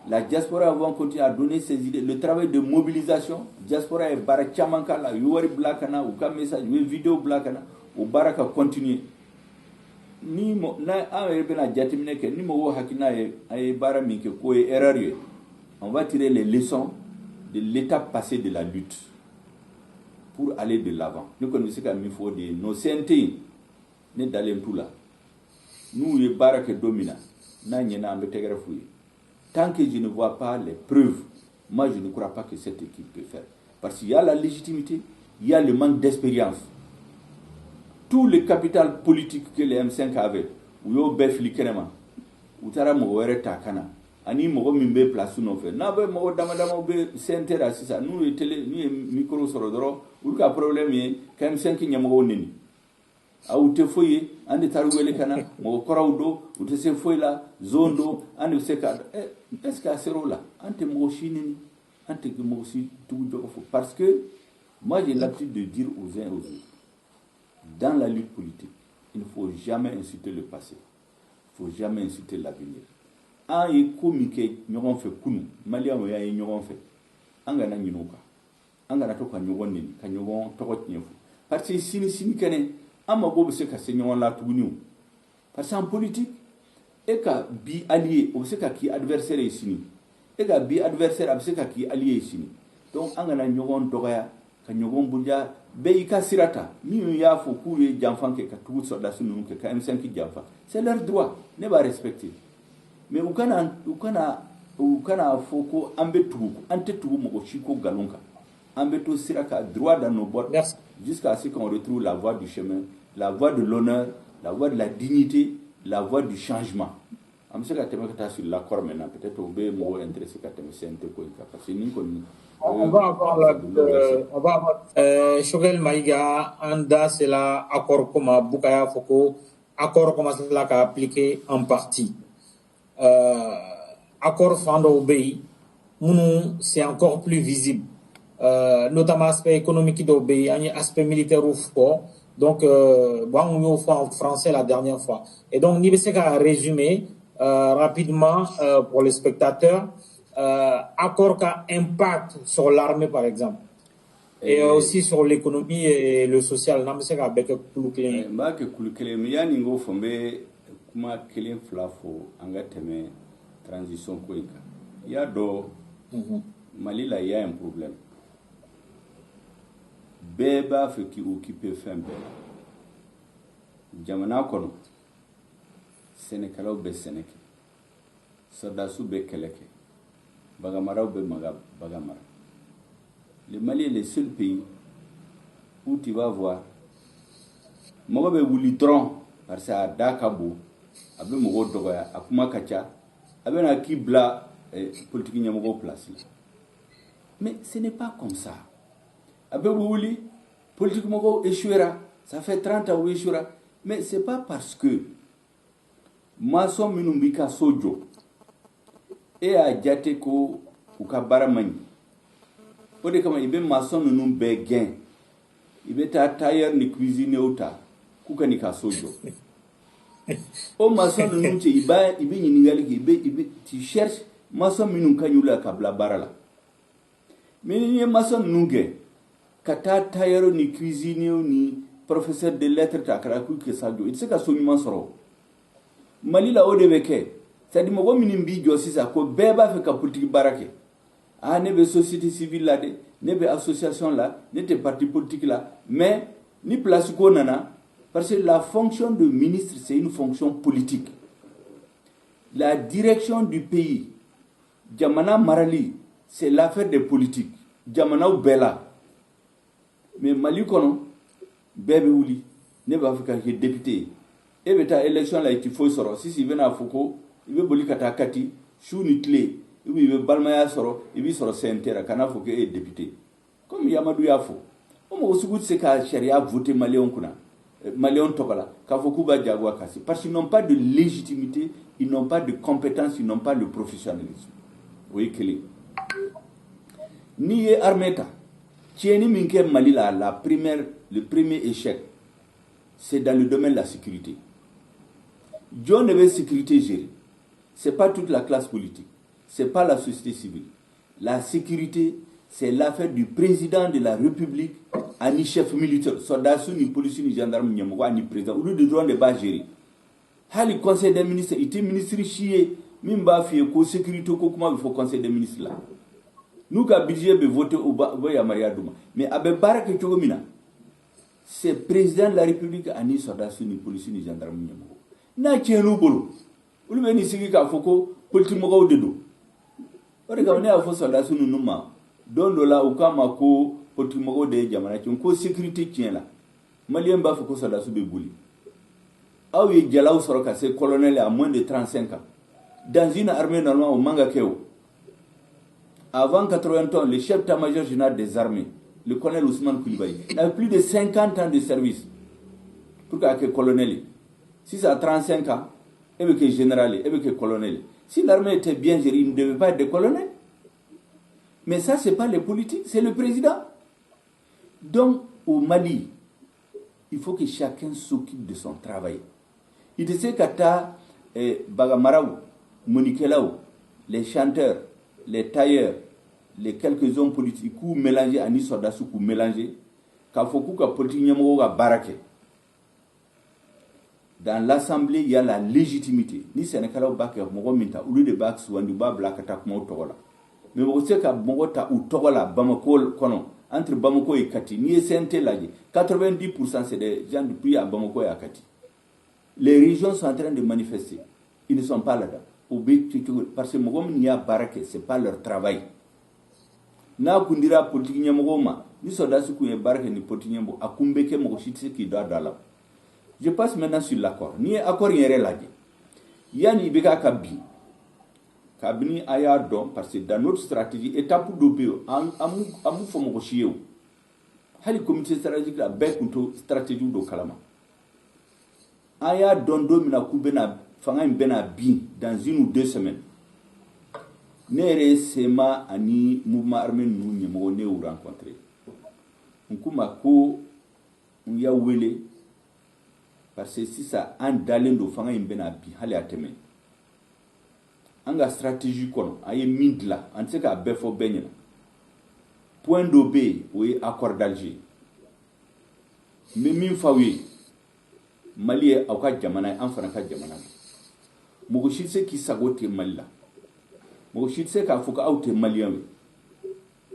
la diaspora va continuer à donner ses idées le travail de mobilisation diaspora est baara caman k'a la u ye wari bila ka na u ka message u ye vidéo bila ka na o baara ka continuer ni an yɛrɛ bɛna jateminɛ kɛ ni mɔgɔw hakilina ye a ye baara min kɛ k'o ye erreur ye on va tirer les leçons de l'étape passée de la lutte pour aller de l'avant ne kɔni bɛ se ka min fɔ de ye nos CNT ne dalen t'u la n'u ye baara kɛ don min na n'a ɲɛna an bɛ tɛgɛrɛ f'u ye tant que je ne vois pas les preuves moi je ne crois pas que cette équipe peut faire parce qu'il y a la légitimité il y a le manque d'expérience tout le capital politique que les M5 avaient u y'o bɛɛ fili kɛnɛma u taara mɔgɔ wɛrɛ ta ka na ani mɔgɔ min bɛ place nɔfɛ n'a bɛ mɔgɔ dama bɛ CNT la sisan n'u ye micro sɔrɔ dɔrɔn olu ka problème ye ka M5 ɲɛmɔgɔw neni aw tɛ foyi ye an de taara wele ka na mɔgɔ kɔrɔw don u tɛ se foyi la zone don an de bɛ se ka est ce que a ser'o la an tɛ mɔgɔ si neni an tɛ mɔgɔ si tugu jɔgɔ fɔ parce que moi j'ai l'habitude de dire aux uns et aux autres dans la lutte politique il ne faut jamais insulter le passé il ne faut jamais insulter l'avenir an ye ko min kɛ ɲɔgɔn fɛ kunu maliyɛnw y'a ye ɲɔgɔn fɛ an kana ɲinɛ o kan an kana to ka ɲɔgɔn neni ka ɲɔgɔn tɔgɔ tiɲɛ fɔ parce que sini kɛnɛ an mago bɛ se ka se ɲɔgɔn la tuguni o parce que en politique e ka bi allié o bɛ se ka k'i adversaire ye sini e ka bi adversaire a bɛ se ka k'i allié ye sini donc an kana ɲɔgɔn dɔgɔya ka ɲɔgɔn bonja bɛɛ y'i ka sira ta minnu y'a fɔ k'u ye janfan kɛ ka tugu soldats ninnu kɛ ka M5 janfa c'est leur droit ne b'a respecter mais u kana fɔ ko an bɛ tugu an tɛ tugu mɔgɔ si ko nkalon kan an bɛ to sira kan droit dans nos bottes jusqu'à ce qu'on retrouve la voie du chemin la voie de l'honneur la voie de la dignité la voie du changement an bɛ se ka tɛmɛ ka taa sur l'accord maintenant peut-être o bɛ mɔgɔw intéressé ka tɛmɛ CNT ko in kan parce que ni kɔni on va avoir Choguel Maïga en da c'est la accord comme Bukaya Foko accord commence là à appliquer en partie accord Fando Obey c'est encore plus visible notamment aspect économique d'obéi, aspect militaire ou fort. Donc, bon, on y fait en français la dernière fois. Et donc, ni qu'à résumer rapidement pour les spectateurs, accord qu'a impact sur l'armée, par exemple. Et aussi sur l'économie et le social. Non, mais c'est qu'à bec plus clé. Bah que plus clé, mais y'a n'ingo fombe kuma clé flafo angateme transition koika. Y'a do Mali là y a un problème. Beba fait qui occupe fin bela. Jamana kono. Sénégalais be Sénégal. Sadasu be keleke. Bagamara be bagamara. Le Mali est le seul pays où tu vas voir mogo be wuli dron parce que a dakabo abe mogo dogoya akuma kacha abe na kibla politique nyamogo place. Mais ce n'est pas comme ça. Abe wuli politique mogo échouera, ça fait 30 ans où échouera, mais c'est pas parce que maçon minumbika sojo et a jate ko ukabara mani. O de kama ibe maçon nunu be gain ibe ta tailleur ni cuisine uta kuka ni kasojo o maçon nunu che ibe ni ningali ibe tu cherches maçon minun kanyula kabla barala mais ni maçon nunge kata tailleur ni cuisine ni professeur de lettres ta kara ku ke sajo it se ka so nyuma soro Mali la o de beke c'est di mogo minimbi jo sisa ko beba fe ka politique barake ne be société civile là de ne be association là ne te parti politique là mais ni place ko nana parce que la fonction de ministre c'est une fonction politique. La direction du pays jamana marali c'est l'affaire des politiques jamana bela mais Mali kono bebe wuli ne ba afrika ke député e beta élection là il faut soro si vena foko ibe boli kata kati chou ni clé il be balmaya soro ibi soro sentera kana fo ke député comme Yamadou Yafo o mo sugut se ka sharia voter malien kuna malien tokola ka fo kuba jagwa kasi parce qu'ils n'ont pas de légitimité, ils n'ont pas de compétence, ils n'ont pas de professionnalisme. Oui clé ni armeta tieni minke Mali la le premier échec c'est dans le domaine de la sécurité. John ne veut sécurité gérer. C'est pas toute la classe politique. C'est pas la société civile. La sécurité, c'est l'affaire du président de la République, ni chef militaire, soldat, ni policier, ni gendarme, ni président. Ou de droit de bas gérer. Le conseil des ministres, il était ministre chié, mimba fié, ko sécurité, ko comment il faut conseil des ministres là. Nous, quand budget be voté au Yamaya Douma. Mais abe barake chogomina, c'est président de la République, ni soldat, ni policier, ni gendarme, ni na tienu bolo. Ulu be ni sigi ka foko politique mo de do. Ore ka ne afo soldat sunu numa. Don do la ukama ko politique mo de jamana ci ko sécurité tien la. Malien ba foko soldat su be boli. Aw ye jalaw soroka c'est colonel à moins de 35 ans. Dans une armée normalement au manga keo. Avant 80 ans, le chef d'état-major général des armées, le colonel Ousmane Koulibaly, avait plus de 50 ans de service. Pourquoi que colonel? Si ça a 35 ans, et que général, et que colonel. Si l'armée était bien gérée, il ne devait pas être colonel. Mais ça, ce n'est pas les politiques, c'est le président. Donc, au Mali, il faut que chacun s'occupe de son travail. Il sait qu'à Bagamaraou, Monikelaou, les chanteurs, les tailleurs, les quelques hommes politiques, qui mélangés, Anis Sodassou, qui mélangés, qu'il faut que la politique soit baraquée. Dans l'Assemblée, il y a la légitimité. Ni Sénégal au bac, au minta, ou de bac, soit du bas, black attack, mon togola. Mais vous savez qu'à Bogota ou Togola, Bamako, Konon, entre Bamako et Kati, ni SNT là, 90% c'est des gens du pays à Bamako et à Kati. Les régions sont en train de manifester. Ils ne sont pas là-dedans. Parce que Mogom n'y a baraque, ce n'est pas leur travail. Na kundira politique nyamogoma, ni soda su kuye baraque ni politique nyambo, akumbeke mogoshitse qui doit dans là. Je passe maintenant sur l'accord. Ni accord yere lagi. Yani beka kabi. Kabini aya don parce que dans notre stratégie étape d'obéo amu fomo ko chieu. Hali comité stratégique la bekunto stratégie do kalama. Aya don domina kubena fanga mbena bi dans 1 ou 2 semaines. Nere sema ani mouvement armé nous nyemo ne ou rencontrer. Nkuma ko ya wele parce que si ça en dalendo fanga imbena bi hali ateme. Anga stratégie kono aye mindla an se ka befo benyana. Point d'obé oui accord d'Alger. Mais min fawi Mali au ka jamana an fana ka jamana. Mogo shitse ki sagote Mali. Mogo shitse ka fuka aute malien.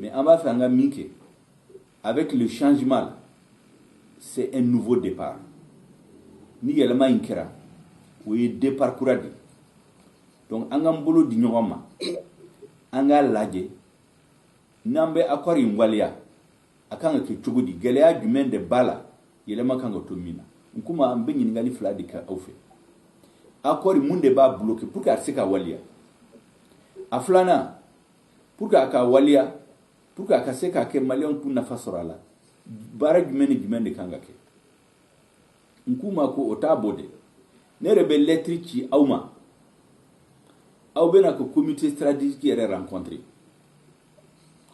Mais on va faire un minke. Avec le changement, c'est un nouveau départ. Ni yelma inkera. Oui, départ couradi. Donc, on a un boulot d'ignorama. On a lagé. Nambe akori ngwalia. Akanga ke chugudi. Gelea du men de bala. Yelma kanga tomina. Nkuma ambenyi ngali fladika aufe. Akori munde ba bloqué pour qu'arsika walia. Aflana pour qu'aka walia pour qu'aka seka ke malion pour nafa sorala. Bara jumene kanga ke. Nkuma ko otabode. Ne rebe lettre ci awma. Aw bena ko comité stratégique qui est rencontré.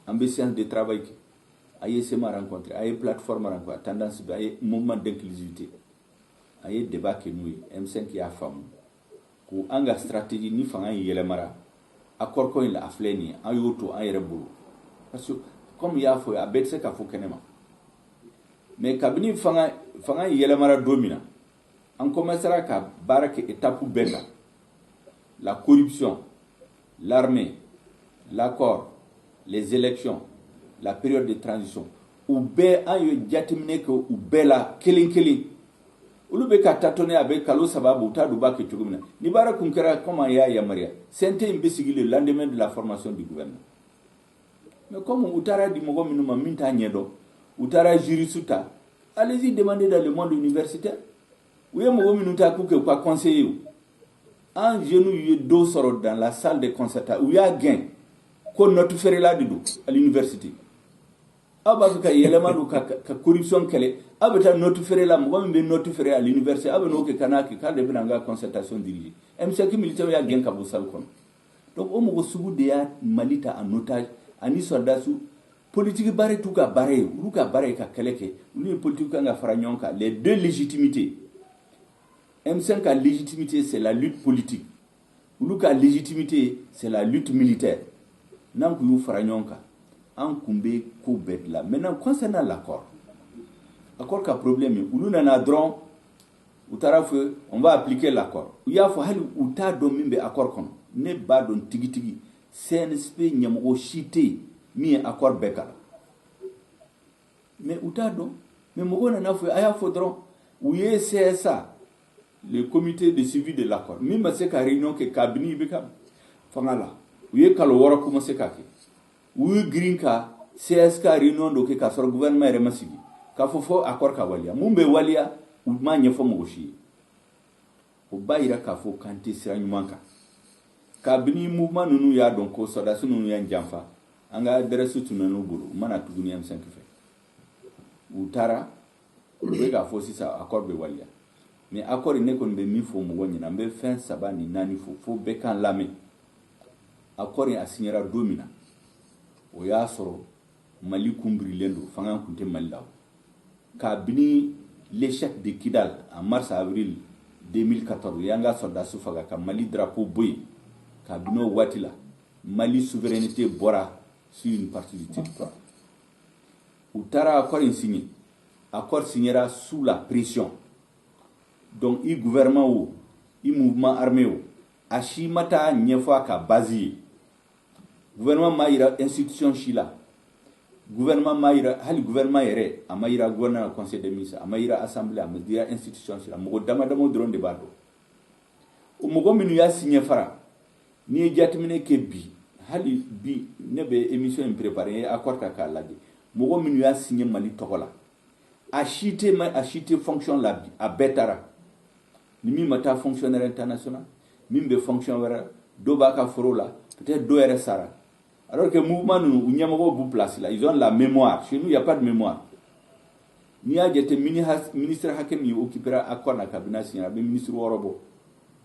Ambition de travail qui aye sema rencontré, aye plateforme rencontré, tendance aye mouvement d'inclusivité. Aye débat que nous M5 ya femme. Ko anga stratégie ni fanga yelemara. Accord ko ila afleni ayoto ayere bulu. Parce que comme ya fo ya betse ka fo kenema. Mais kabini fanga yelemara domina. On commencera ka barake étape bella. La corruption, l'armée, l'accord, les élections, la période de transition. Ou be ayo jatimine ko ou bela killing. Ulu be ka tatone avec kalo sababu ta duba ke chugumina. Ni bara kunkera comment ya Maria. Sente imbesigi le lendemain de la formation du gouvernement. Mais comme utara di mogo minuma minta nyedo, utara jurisuta, allez-y demander dans le monde universitaire. Ou ya mogo minuta kuke kwa conseiller. Un genou y deux sortes dans la salle de concertation où il y a gain qu'on notifierait là dedans à l'université. Abaka yelema du ka corruption kele abata notifierait là moi même notifierait à l'université abeno ke kanaki ka de benanga concertation dirigée. MCK militaire ya gain ka bosal kon. Donc o mo sugu de ya malita en otage ani soldatsu politique bare tout ka bare ou ka bare ka keleke ou politique ka faranyonka les deux légitimités. M5 a légitimité, c'est la lutte politique. Uluka légitimité, c'est la lutte militaire. Nan kuyu faranyonka, an kumbe ko bet là. Maintenant concernant l'accord. Accord ka problème, ulu nana dron, utara feu, on va appliquer l'accord. Uya fo hali uta do mimbe accord kono. Ne ba don tigi. CNSP nyamo chité mi accord bekala. Mais uta do, mais mogo nana fo aya fo dron, uye CSA. Le comité de suivi de l'accord. Même si la réunion que Kabini Beka Fangala, oui, Kalowara commence à faire. Oui, Grinka, CSK réunion de que sur le gouvernement est remassigi. Kafofo accord Kawalia. Mumbe Walia, ou Manya Fomoshi. Au Baïra Kafo Kanti Siranyumanka. Kabini mouvement nous y a donc au Sodasu nous y a un jamfa. Anga adresse tout nos boulot. Manatuguni M5 fait. Ou Tara, oui, Kafo si ça accord de Walia. Mais accord ne kon be mi fo mo wonyina be fin saba ni nani fo be kan lame accord a signera domina o ya soro Mali kumbri lendo fanga kunte Mali ka bini l'échec de Kidal en mars avril 2014 yanga soldat sufaga ka Mali drapeau boy ka bino watila Mali souveraineté bora sur une partie du territoire utara accord signé accord signera sous la pression. Donc, il gouvernement ou il mouvement armé ou achimata nyefa ka bazi gouvernement maïra institution chila gouvernement maïra hali gouvernement yere amaïra gouvernement conseil des ministres amaïra assemblée amaïra institution chila mogo dama drone de bado o mogo minu ya signé fara ni jatmine ke bi hali bi nebe émission préparée accord ka ladi mogo minu ya signé Mali tokola achité fonction la a betara ni mi mata fonctionnaire international mi be fonctionnaire do baka forola peut-être do sara alors que mouvement nous nyamago bu place là ils ont la mémoire chez nous il y a pas de mémoire ni a jete ministre hakem yi occupera accord na cabinet signé be ministre worobo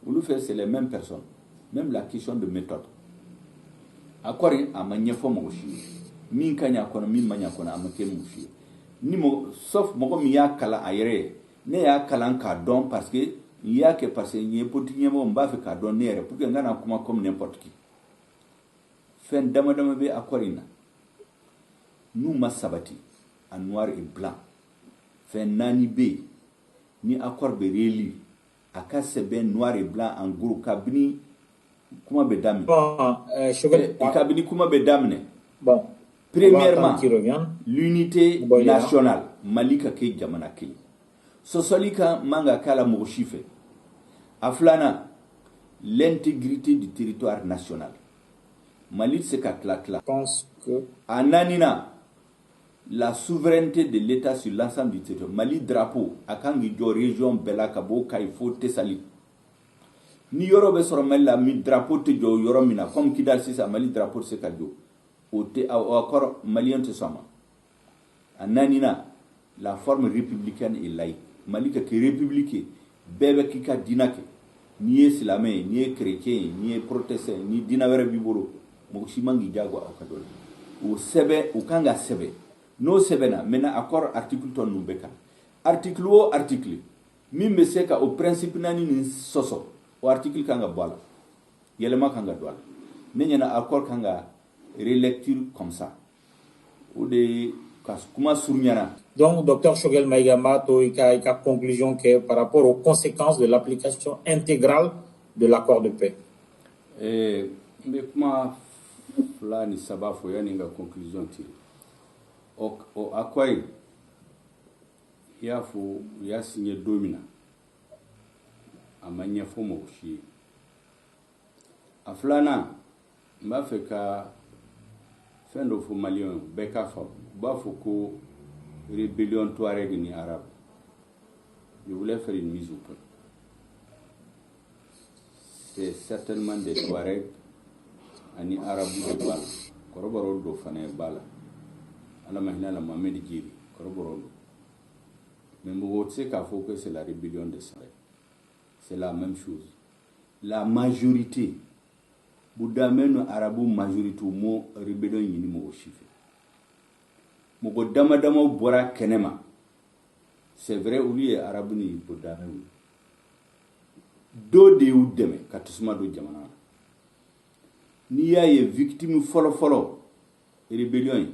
ou le fait c'est les mêmes personnes même la question de méthode accord a ma ɲɛfɔ mɔgɔ si ye min ka ɲa kɔnɔ min ma ɲa kɔnɔ a ma kɛ mɔgɔ si ye ni mɔgɔ sauf mɔgɔ min y'a kalan a yɛrɛ ye ne y'a kalan k'a dɔn parce que n y'a kɛ parce que n ye politique ɲɛmɔgɔ n b'a fɛ k'a dɔn ne yɛrɛ pour que n kana kuma comme n'importe qui fɛn dama dama bɛ accord in na n'u ma sabati en noir et blanc fɛn 4 bɛ yen ni accord bɛ relire a ka sɛbɛn noir et blanc en gros kabini kuma bɛ daminɛ kabini kuma bɛ daminɛ premièrement l'unité nationale Mali ka kɛ jamana kelen sɔsɔli ka man ka k'a la mɔgɔ si fɛ a filanan l'intégrité du territoire national Mali tɛ se ka tila a naaninan la souveraineté de l'État sur l'ensemble du territoire Mali drapeau a kan k'i jɔ région bɛɛ la ka bɔ Kayi fo Tesali ni yɔrɔ bɛ sɔrɔ Mali la mi drapeau tɛ jɔ yɔrɔ min na comme Kidali sisan Mali drapeau tɛ se ka jɔ o accord malien tɛ sɔn ma a naaninan la forme républicaine et laïque Mali ka kɛ république ye bɛɛ bɛ k'i ka diina kɛ n'i ye silamɛ ye n'i ye chrétien ye n'i ye protestant ye ni diina wɛrɛ b'i bolo mɔgɔ si man k'i jago aw ka dɔ la o sɛbɛn o kan ka sɛbɛn n'o sɛbɛnna maintenant accord article tɔ ninnu bɛɛ kan article o article min bɛ se ka o principe naani nin sɔsɔ o article kan ka bɔ a la yɛlɛma kan ka don a la ne ɲɛna accord kan ka relecture comme ça o de ka kuma surunyana. Donc, docteur Choguel Maïga Mato, il y a une conclusion qui est par rapport aux conséquences de l'application intégrale de l'accord de paix. Mais comment là ni saba fo yani nga conclusion ti o accord ya fo ya signé domina amanya fo mo shi aflana mba fe ka fendo fo malien be ka fa ba fo ko rébellion Touareg ni arabe. Je voulais faire une mise au point. C'est certainement des Touareg ani arabe de Bala. Koroboro do fane Bala. Ala mahina la Mohamed Djiri. Koroboro do. Mais vous savez qu'il faut que c'est la rébellion des Sarek. C'est la même chose. La majorité, Boudameno arabo majorité au mot rébellion yini mo chiffre. Mogo dama dama bora kenema. C'est vrai uli e arabu ni bodame uli. Do de u deme katusuma do jamana. Ni ya ye victime folo rébellion yi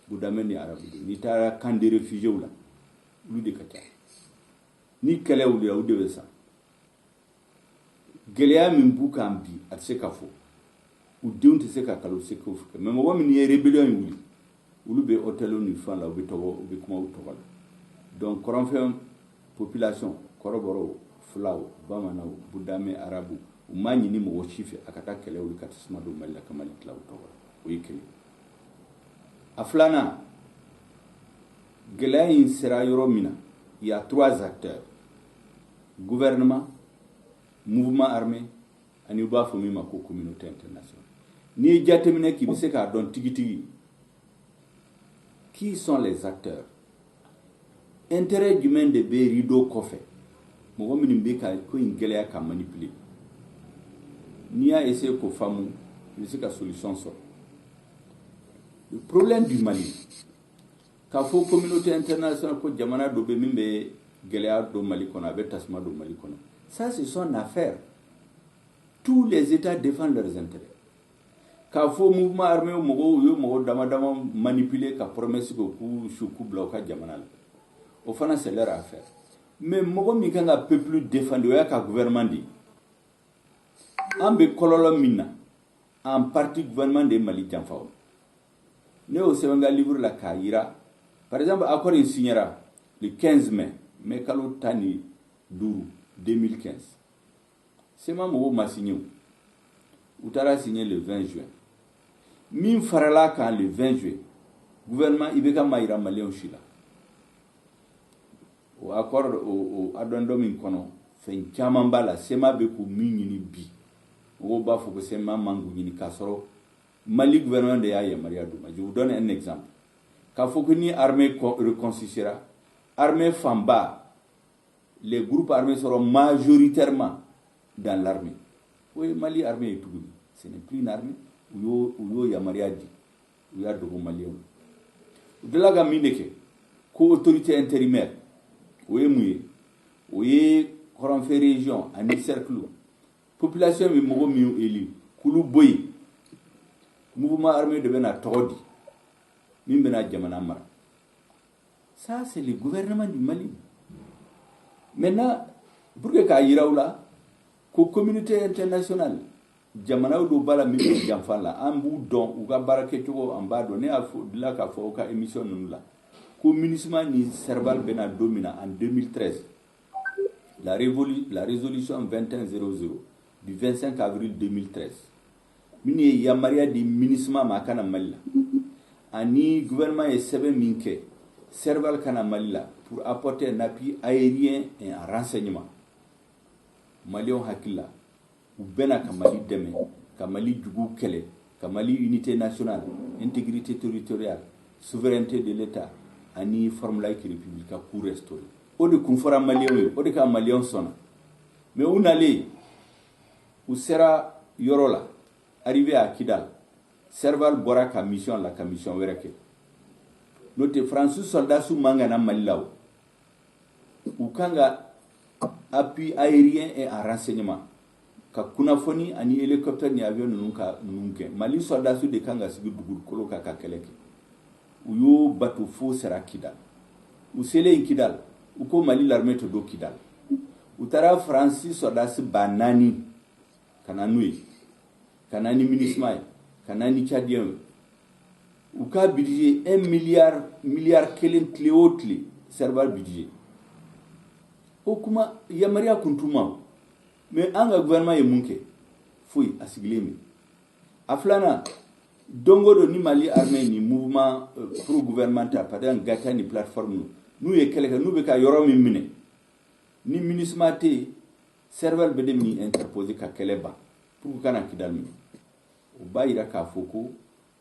bodame ni arabu ni tara camp de réfugiés ula. Ulu de kata. Ni kele uli u de sa. Geleya min buka ambi at se ka fo. U deun te se ka kalo se ko fuka. Mais mo mi ni rébellion yi uli. Ulu be hôtelo ni fan la u be togo u be kuma u togo. Donc koronfem population koroboro fulaw bamanaw budame arabu u manyi ni mo chife akata kele ulu katisma do malla kamali tlaw togo o yikeli aflana gelayin sera yoro mina il y a 3 acteurs gouvernement mouvement armé ani ba fo mi mako communauté internationale ni jatemine ki bise ka don tigitigi. Qui sont les acteurs? Intérêt du monde de rideau kofé. Mon homme n'importe quoi une galère à manipuler. Ni a essayé qu'au fameux, il sait que la solution sort. Le problème du Mali, quand faut communauté internationale que Jamana dobe mimbe galère do Mali qu'on avait tasma do Mali qu'on. Ça c'est son affaire. Tous les États défendent leurs intérêts. Quand faut mouvement armé au mogo dama manipuler ka promesse ko ku shuku bloka jamana au fana c'est leur affaire mais mogo mi kanga peuple défendre ya ka gouvernement di ambe kololo minna en partie gouvernement de Mali janfao ne au sebenga livre la kaira par exemple accord il signera le 15 mai mais kalo tani duru 2015 c'est ma mogo ma signé utara signé le 20 juin min farala kan le 20 juillet gouvernement ibeka mayira malien shila o accord o adondo min kono fen chaman bala sema be ko min ni bi o ba fo ko sema mangu ni kasoro Mali gouvernement de ya Maria Douma. Je vous donne un exemple. Quand faut que ni armée reconstituera, armée Famba, les groupes armés seront majoritairement dans l'armée. Oui, Mali armée est tout. Ce n'est plus une armée. u y'o yamaruya di u y'a dogo maliyɛnw u dila ka min de kɛ ko autorité intérimaire o ye mun ye o ye hɔrɔnfɛ région ani cercle population min mɔgɔ min élu k'olu bɔ yen mouvement armé de bɛna tɔgɔ di min bɛna jamana mara. Ça c'est le gouvernement du Mali. Maintenant pour que k'a yira u la ko communauté internationale jamanaw do bala min bɛ janfa la an b'u dɔn u ka baara kɛcogo an b'a dɔn ne y'a dila k'a fɔ u ka émission ninnu la ko MINUSMA ni Serval bɛna don min na en 2013 la résolution 2100 du 25 avril 2013 min ye yamaruya di MINUSMA ma a kana Mali la ani gouvernement ye sɛbɛn min kɛ Serval kana Mali la pour apporter un appui aérien et un renseignement Maliens hakili la u bɛna ka Mali dɛmɛ ka Mali jugu kɛlɛ ka Mali unité nationale intégrité territoriale souveraineté de l'État ani forme laïque républicaine pour restaurer o de kun fɔra Maliens ye o de ka Maliens sɔnna mais u nalen u sera yɔrɔ la arrivé à Kidal Serval bɔra ka mission la ka mission wɛrɛ kɛ n'o tɛ Faransi soldats man ka na Mali la o u kan ka appui aérien et en renseignement ka kunnafoni ani hélicoptère ni avion ninnu kɛ Mali soldats de kan ka sigi dugukolo kan ka kɛlɛ kɛ u y'o bato fo sera Kidal u selen Kidal u ko Mali l'armée to do Kidal u taara Faransi soldats ba 4 ka na n'u ye ka na ni MINUSMA ye ka na ni Tchadiens ye u ka budget 1 milliard kelen tile o tile Serval budget o kuma yamaruya kun t'u ma mais an ka gouvernement ye mun kɛ foyi a sigilen bɛ a filanan dongo don ni Mali armée ni mouvement pro gouvernemental par exemple Gata ni plateforme n'u ye kɛlɛ kɛ n'u bɛ ka yɔrɔ min minɛ ni MINUSMA tɛ yen Serval bɛ de min interposer ka kɛlɛ ban pour que kana Kidal minɛ o b'a yira k'a fɔ ko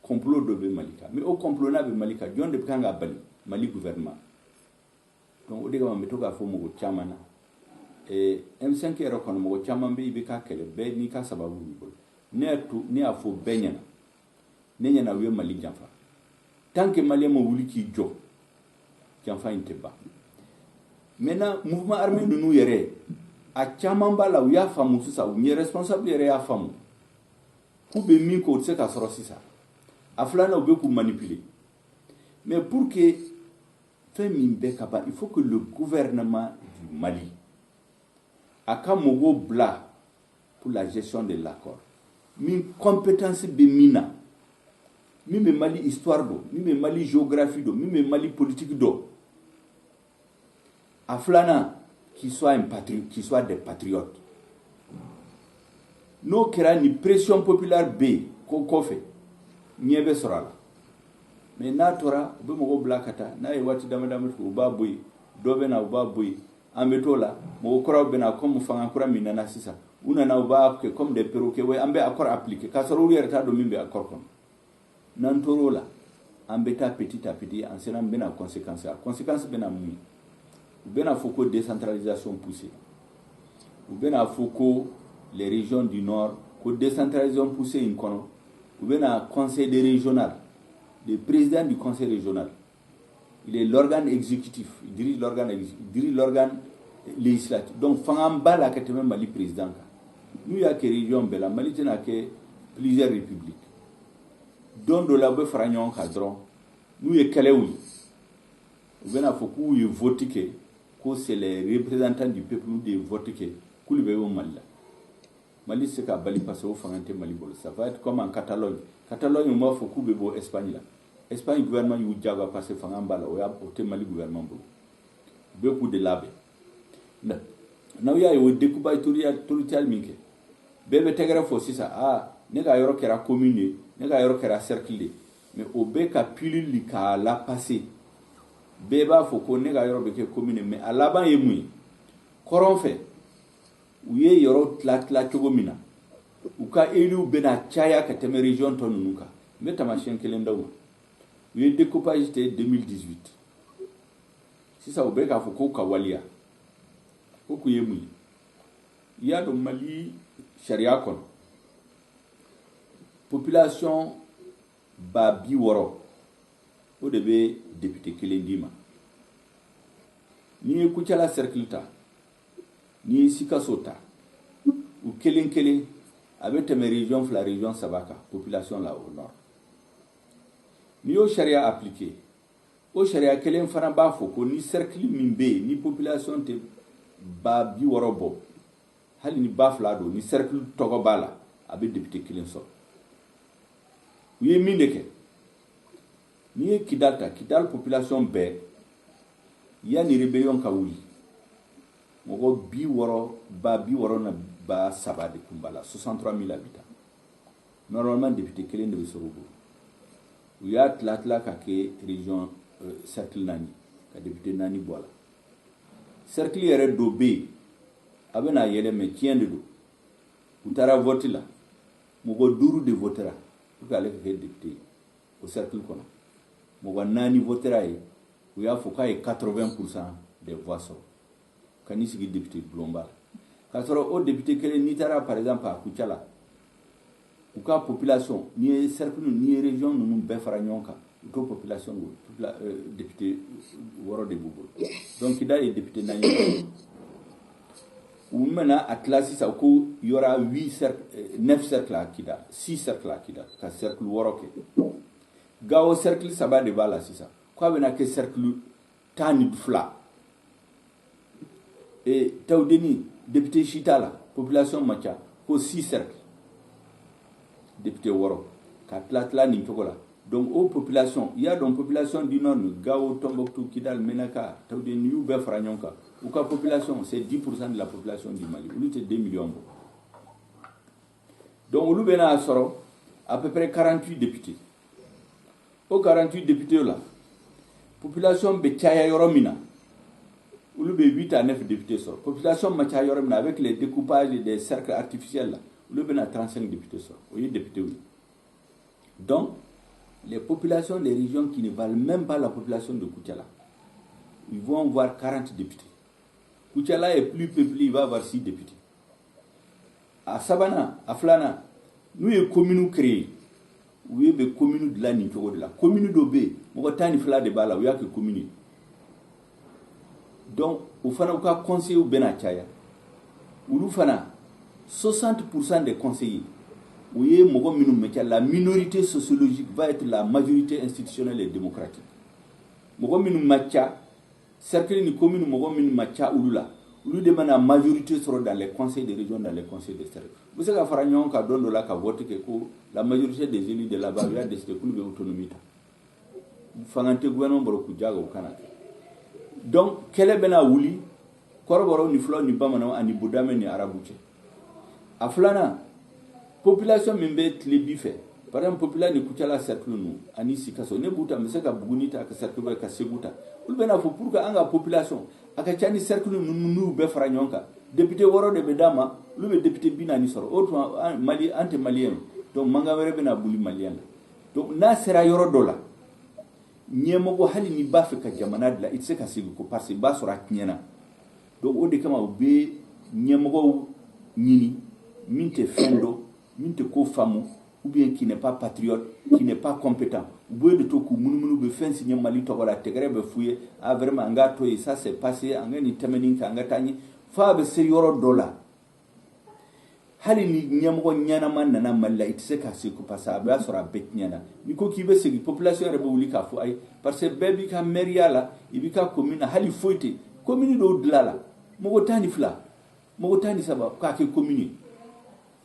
complot dɔ bɛ Mali kan mais o complot n'a bɛ Mali kan jɔn de bɛ kan ka bali Mali gouvernement donc o de kama n bɛ to k'a fɔ mɔgɔ caman na M5 yɛrɛ kɔnɔ mɔgɔ caman bɛ i bɛ ka kɛlɛ bɛɛ n'i ka sababu b'i bolo ne y'a fɔ bɛɛ ɲɛna ne ɲɛna u ye Mali janfa tant que Malien ma wuli k'i jɔ janfa in tɛ ban maintenant mouvement armé ninnu yɛrɛ a caman b'a la u y'a faamu sisan u ɲɛ responsable yɛrɛ y'a faamu k'u bɛ min kɛ o tɛ se ka sɔrɔ sisan a filanan u bɛ k'u manipuler mais pour que fɛn min bɛ ka ban il faut que le gouvernement du Mali a ka mɔgɔw bila pour la gestion de l'accord min compétence bɛ min na min bɛ Mali histoire dɔn min bɛ Mali géographie dɔn min bɛ Mali politique dɔn a filanan qui soit des patriotes n'o kɛra ni pression populaire bɛ yen ko kɔfɛ ɲɛ bɛ sɔrɔ a la mais n'a tora u bɛ mɔgɔw bila ka taa n'a ye waati dama dama u b'a bɔ yen dɔ bɛ na u b'a bɔ yen an bɛ t'o la mɔgɔ kuraw bɛ na comme fanga kura min nana sisan u nana u b'a kɛ comme des perroquets ouais an bɛ accord appliquer k'a sɔrɔ olu yɛrɛ t'a dɔn min bɛ accord kɔnɔ n'an tor'o la an bɛ taa petit à petit an sera an bɛna conséquence a conséquence bɛna mun ye u bɛna fɔ ko décentralisation poussée u bɛna fɔ ko les régions du nord ko décentralisation poussée in kɔnɔ u bɛna conseil des régional le président du conseil régional il est l'organe exécutif il dirige l'organe législatif donc fanga b'a la ka tɛmɛ Mali président kan n'u y'a kɛ région bɛɛ la Mali tɛna kɛ plusieurs républiques don dɔ la u bɛ fara ɲɔgɔn kan dɔrɔn n'u ye kɛlɛw ye u bɛna fɔ k'u ye vote kɛ ko c'est les représentants du peuple de ye vote kɛ k'olu bɛ y'o Mali la Mali se ka bali parce que o fanga tɛ Mali bolo ça va être comme en Catalogne u m'a fɔ k'u bɛ bɔ Espagne la Espagne gouvernement y'u jagoya parce que fanga b'a la o tɛ Mali gouvernement bolo u bɛ k'u de labɛn n'aw y'a ye o découpage territorial min kɛ bɛɛ bɛ tɛgɛrɛ fɔ sisan ne ka yɔrɔ kɛra commune ye ne ka yɔrɔ kɛra cercle de mais o bɛ ka pilule k'a la passer bɛɛ b'a fɔ ko ne ka yɔrɔ bɛ kɛ commune mais a laban ye mun ye kɔrɔn fɛ u ye yɔrɔ tila cogo min na u ka élu bɛna caya ka tɛmɛ région tɔ ninnu kan n bɛ taamasiyɛn kelen d'aw ma u ye découpage tɛ 2018 sisan u bɛ k'a fɔ ko ka waliya ko k'u ye mun ye i y'a dɔn Mali sariya kɔnɔ population ba bi woro o de be député kelendima ni Kucala cercle ta ni Sikasso ta ou kelen avec mes régions la région Sabaka population là au nord ni o charia appliqué o charia kelen fana ba fo ko ni cercle mimbe ni population te ba bi woro bo hali ni ba fla do ni cercle togo bala avec député kelen so oui mindeke ni Kidal population be ya ni rébellion ka wuli mogo bi woro na ba saba de kumbala 63 000 habitants normalement député kelen de Sorobo ou ya tlatla ka ke région cercle nani ka député nani bola cercle yere do be abena yele me tiende do utara vote la mogo duru de votera pour que ale ke député au cercle kono mogo nani votera e ou ya foka e 80% des voix so kanisi gi député global kasoro o député kele nitara par exemple à Kucala ou ka population ni cercle ni région nous be fara nyonka to population député woro de bubo donc il est député nani ou maintenant à classe ça ko il y aura 9 cercles à Kida 6 cercles à Kida ka cercle woro ke gawo cercle saba de bala sisa quoi bena ke cercle tani fla et Taoudeni député Chitala population macha ko 6 cercles député woro ka tlatla ni tokola donc aux populations il y a donc population du nord Gao Tombouctou Kidal Menaka Taoudeni yu be franyonka ou ka population c'est 10% de la population du Mali ou c'est 2 millions donc lu bena soro à peu près 48 députés aux 48 députés là population be chaya yoromina ou le 8 à 9 députés sort population macha yoromina avec les découpages des cercles artificiels là ou le bena 35 députés sort oui députés oui donc les populations des régions qui ne valent même pas la population de Kucala ils vont avoir 40 députés Kucala est plus peuplé il va avoir 6 députés à Sabana à Flana nous y commune créée oui be commune de la ni to de la commune d'Obé mo tani fla de bala oui que commune donc au fana ka conseiller ou benachaya ou fana 60% des conseillers oui mo minu mecha la minorité sociologique va être la majorité institutionnelle et démocratique mo minu macha cercle ni commune mo minu macha ulula ulu de mana majorité sera dans les conseils de région dans les conseils de cercle vous savez ka faranyon ka dondo la ka vote ke ko la majorité des élus de la Bavia décidé pour l'autonomie fangante gouvernement boroku jago kana donc kele bena wuli koroboro ni flo ni bamana ani budame ni arabuche aflana population membe tlebi fait par exemple population ni Kucala cercle nous ani Sikasso ne buta meseka bugunita ka cercle ka seguta ul bena fo pour que anga population aka chani cercle nous be franyonka député woro de bedama lu be député binani soro autre mali anti malien donc manga were bena buli malien donc na sera yoro dola nyemo go hali ni bafe ka jamana la itse ka sigu ko parce ba sora nyena donc o de kama be nyemo go nyini minte fendo minte ko famu ou bien qui n'est pas patriote qui n'est pas compétent ou de to ku munumunu be fensi nyem mali to la tegre be fouye a vraiment ngato et ça s'est passé ngani temenin ka ngatani fa be se yoro dola hali ni nyamgo nyana man na malla itse ka se ko passa ba sora bet nyana ni ko ki be se population république ka fu ay parce que bebi ka meriala ibika commune hali foite commune do dlala mo go tani fla mo go tani saba ka ke commune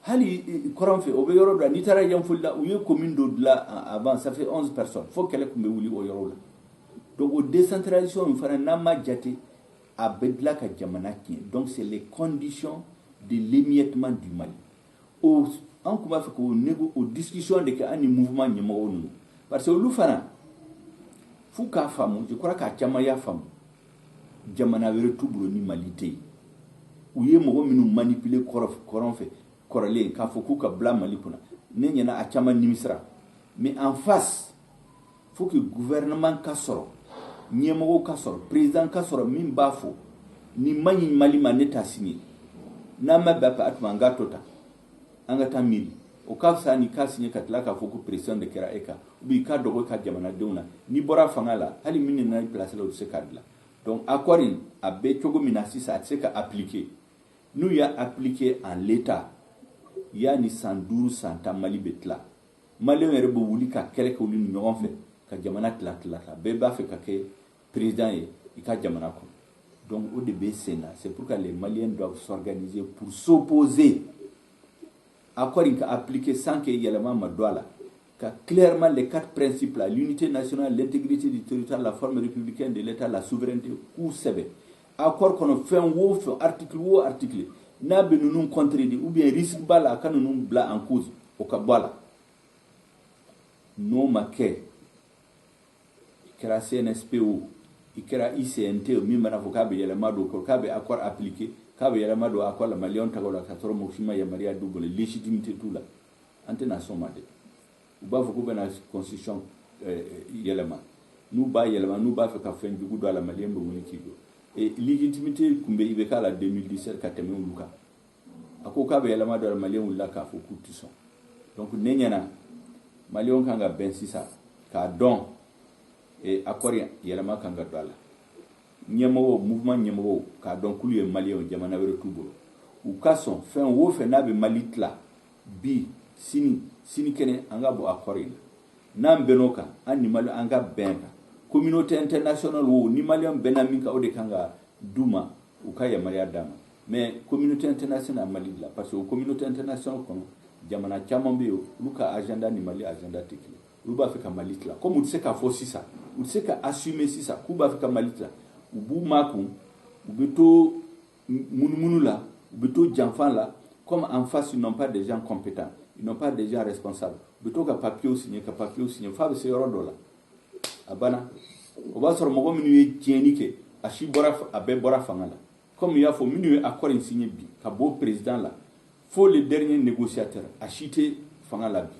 hali koronfe o be yoro da ni tara jam fulla ou ye commune do dla avant ça fait 11 personnes faut qu'elle ko be wuli o yoro la donc au décentralisation il fera nama jati a bedla ka jamana ki donc c'est les conditions de l'émiettement du Mali au en kuma fa ko nego au discussion de ka ani mouvement nyama wonu parce que lu fana fu ka famu je crois ka chama ya famu jamana were tubro ni malite ou ye mo minu manipuler koronfe korale ka fo ku ka bla Mali kuna ne nyana a chama nimisra mais en face faut que gouvernement ka soro nyemo ka soro président ka soro min bafo ni mani Mali maneta signé na mabba pa atma ngatota angata mili o ka fisa ni ka signé ka tila k'a fɔ ko pression de kɛra e kan ou bien i ka dɔgɔ ka jamanadenw na n'i bɔra fanga la hali min nana i place la o tɛ se k'a dilan donc accord in a bɛ cogo min na sisan a tɛ se ka appliquer n'u y'a appliquer en l'état yani san 5 san 10 Mali bɛ tila maliyɛnw yɛrɛ bɛ wuli ka kɛlɛ kɛ olu ni ɲɔgɔn fɛ ka jamana tila bɛɛ b'a fɛ ka kɛ président ye i ka jamana kɔnɔ donc au début c'est pourquoi les Maliens doivent s'organiser pour s'opposer accord in ka appliquer sans que yɛlɛma ma don a la ka clairement les 4 principes là l'unité nationale l'intégrité du territoire la forme républicaine de l'état la souveraineté k'u sɛbɛn accord kɔnɔ fɛn o fɛn article n'a bɛ ninnu contredit ou bien risque b'a la a ka ninnu bila en cause o ka bɔ a la n'o ma kɛ i kɛra CNSP o i kɛra ICNT o min mana fɔ k'a bɛ yɛlɛma don k'a bɛ accord appliquer k'a bɛ yɛlɛma don accord la maliyɛnw tagaw la ka sɔrɔ mɔgɔ si ma yamaruya d'u bolo légitimité t'u la an tɛna sɔn ma dɛ u b'a fɔ k'u bɛna constitution yɛlɛma n'u b'a yɛlɛma n'u b'a fɛ ka fɛn jugu don a la maliyɛn bɛ wuli k'i jɔ et légitimité tun bɛ i bɛ k'a la 2017 ka tɛmɛ olu kan a ko k'a bɛ yɛlɛma don a la maliyɛn wulila k'a fɔ k'u tɛ sɔn donc ne ɲɛna maliyɛnw kan ka bɛn sisan k'a dɔn accord yɛlɛma kan ka don a la ɲɛmɔgɔw mouvement ɲɛmɔgɔw k'a dɔn k'olu ye maliyɛnw jamana wɛrɛ t'u bolo u ka sɔn fɛn o fɛn n'a bɛ Mali tila bi sini kɛnɛ an ka bɔ accord in na n'an bɛnn'o kan an ni maliyɛnw an ka bɛn kan communauté internationale wo ni maliyɛnw bɛnna min kan o de kan ka d'u ma u ka yamaruya d'a ma mais communauté internationale Mali la parce que o communauté internationale kɔnɔ jamana caman bɛ yen olu ka agenda ni Mali agenda tɛ kelen olu b'a fɛ ka Mali tila comme u tɛ se k'a fɔ sisan u tɛ se ka assumer sisan k'u b'a fɛ ka Mali tila u b'u makun u bɛ to munumunu la u bɛ to janfan la comme en face ils n'ont pas des gens compétents ils n'ont pas des gens responsables u bɛ to ka papier signer f'a bɛ se yɔrɔ dɔ la a banna o b'a sɔrɔ mɔgɔ minnu ye tiɲɛni kɛ a bɛɛ bɔra fanga la comme i y'a fɔ minnu ye accord in signé bi ka bɔ président la faut le dernier négociateur a si tɛ fanga la bi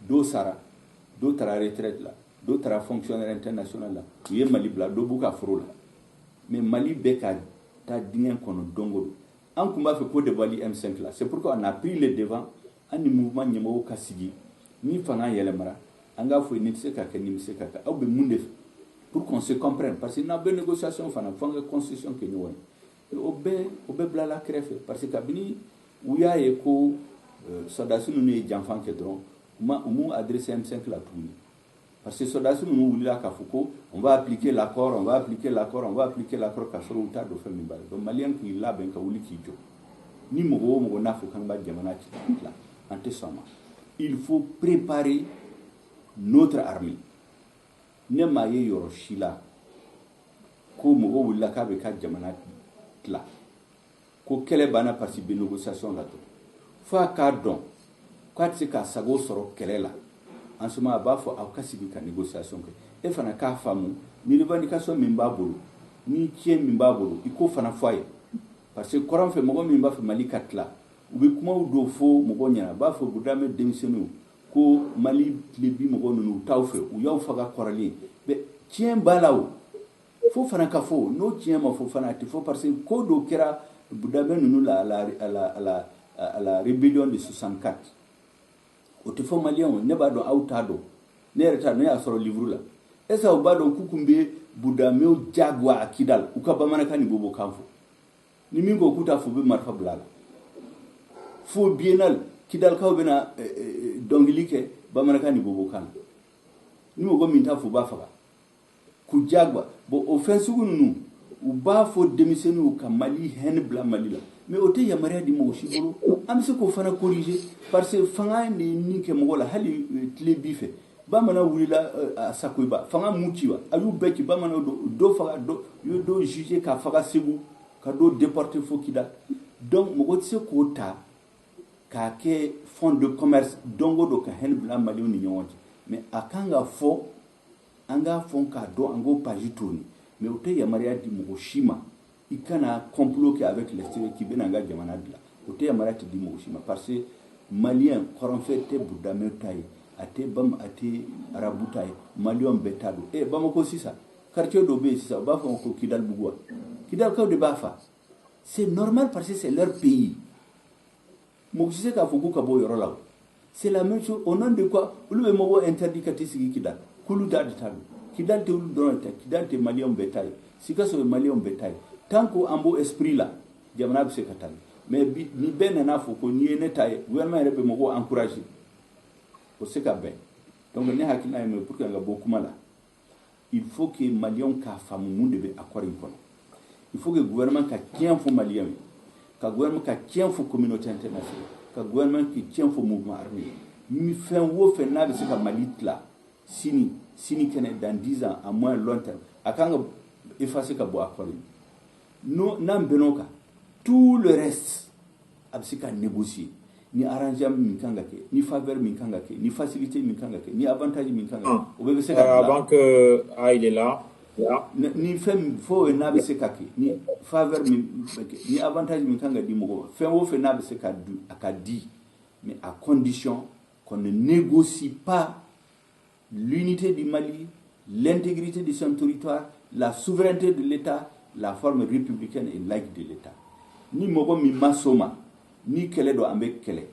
dɔw sara dɔw taara retraite la dɔw taara fonctionnaire international la u ye Mali bila dɔw b'u ka foro la mais Mali bɛ ka taa dingɛ kɔnɔ don o don an tun b'a fɛ k'o de bɔli M5 la c'est pourquoi on a pris le devant an ni mouvement ɲɛmɔgɔw ka sigi ni fanga yɛlɛmara an k'a fɔ ni tɛ se ka kɛ ni bɛ se ka kɛ aw bɛ mun de fɛ pour qu'on se comprenne parce que n'aw bɛ négociation fana fo an ka constitution kɛ ɲɔgɔn ye o bɛɛ bilala kɛrɛfɛ parce que kabini u y'a ye ko sɔrɔdasi ninnu ye janfan kɛ dɔrɔn u m'u adressé M5 la tuguni parce que sɔrɔdasi ninnu wulila k'a fɔ ko on va appliquer l'accord ka sɔrɔ u t'a dɔn fɛn min b'a la donc maliyɛn k'i labɛn ka wuli k'i jɔ ni mɔgɔ o mɔgɔ n'a fɔ k'an b'a jamana tila an tɛ sɔn ma il faut préparer notre armée ne m'a ye yɔrɔ si la ko mɔgɔ wulila k'a bɛ ka jamana tila ko kɛlɛ banna parce que bɛ négociation la dɔrɔn fo a k'a dɔn k'a tɛ se k'a sago sɔrɔ kɛlɛ la en ce moment a b'a fɔ aw ka sigi ka négociation kɛ e fana k'a faamu ni revendication min b'a bolo ni tiɲɛ min b'a bolo i k'o fana fɔ a ye parce que kɔrɔn fɛ mɔgɔ min b'a fɛ Mali ka tila u bɛ kumaw dɔw fɔ mɔgɔ ɲɛna u b'a fɔ Budame denmisɛnninw ko Mali tile bi mɔgɔ ninnu u t'aw fɛ u y'aw faga kɔrɔlen mais tiɲɛ b'a la o fo fana ka fɔ n'o tiɲɛ ma fɔ fana a tɛ fɔ parce que ko dɔ kɛra Budame ninnu la à la rébellion de 64 o tɛ fɔ maliyɛnw ne b'a dɔn aw t'a dɔn ne yɛrɛ t'a dɔn ne y'a sɔrɔ livre la est-ce que aw b'a dɔn k'u tun bɛ Budamew jagoya a Kidal u ka bamanankan ni bobokan fɔ ni min ko k'u t'a fɔ u bɛ marifa bila a la fo biennale Kidalikaw bɛna dɔnkili kɛ bamanankan ni bobokan na ni mɔgɔ min t'a fɔ u b'a faga k'u jagoya bon o fɛn sugu ninnu u b'a fɔ denmisɛnninw ka Mali hɛnɛ bila Mali la mais o tɛ yamaruya di mɔgɔ si bolo an bɛ se k'o fana corriger parce que fanga de ye min kɛ mɔgɔ la hali tile bi fɛ bamanan wulila a Sakoiba fanga mun ci wa a y'u bɛɛ ci bamanan dɔ faga u ye dɔ juger k'a faga Segu ka dɔ déporter fo Kidal donc mɔgɔ tɛ se k'o ta k'a kɛ fond de commerce don o don ka hɛnɛ bila maliyɛnw ni ɲɔgɔn cɛ mais a kan ka fɔ an k'a fɔ k'a dɔn an k'o page tourner mais o tɛ yamaruya di mɔgɔ si ma i kana complot kɛ avec l'extérieur k'i bɛna an ka jamana dilan o tɛ yamaruya tɛ di mɔgɔ si ma parce que maliyɛn kɔrɔnfɛ tɛ Budame ta ye a tɛ arabu ta ye maliyɛnw bɛɛ ta don Bamako sisan quartier dɔ bɛ yen sisan u b'a fɔ ko Kidalibugu wa Kidalikaw de b'a fa c'est normal parce que c'est leur pays mɔgɔ si se k'a fɔ k'u ka bɔ o yɔrɔ la C'est la même chose. Au nom de quoi? Le mot interdit Katisiki Kidal. Koulouda de Talu. Kidal te Ouludonate, Kidal te Malion bétail. Si que ce Malion bétail. Tant qu'on a un beau esprit là, Diamanab se Katal. Mais ni ben en afo qu'on y est netaille, gouvernement est mo encouragé. Pour ce qu'a ben. Donc, on est à Kina pour qu'il y ait beaucoup mal. Il faut que Malion ka famu monde be accord impon. Il faut que le gouvernement ka tient fo Malien, que le gouvernement ka tient fo communauté internationale, que le gouvernement qui tient fo mouvement armé. Mi fait wo fait na be se ka Malit là. Sini kene dans 10 ans à moins long terme. Akanga effacer ka bo accord. No nam benoka. Tout le reste absika négocier. Ni arrangement minkangake, ni faveur minkangake, ni facilité minkangake, ni avantage minkangake. Avant que il est là. Ni femme faut nabe sekake, ni faveur ni avantage minkangake di mogo. Femme wo fait nabe sekadu akadi, mais à condition qu'on ne négocie pas l'unité du Mali, l'intégrité de son territoire, la souveraineté de l'État, la forme républicaine et laïque de l'État. Ni mogo mi masoma. Ni kele do ambe kele.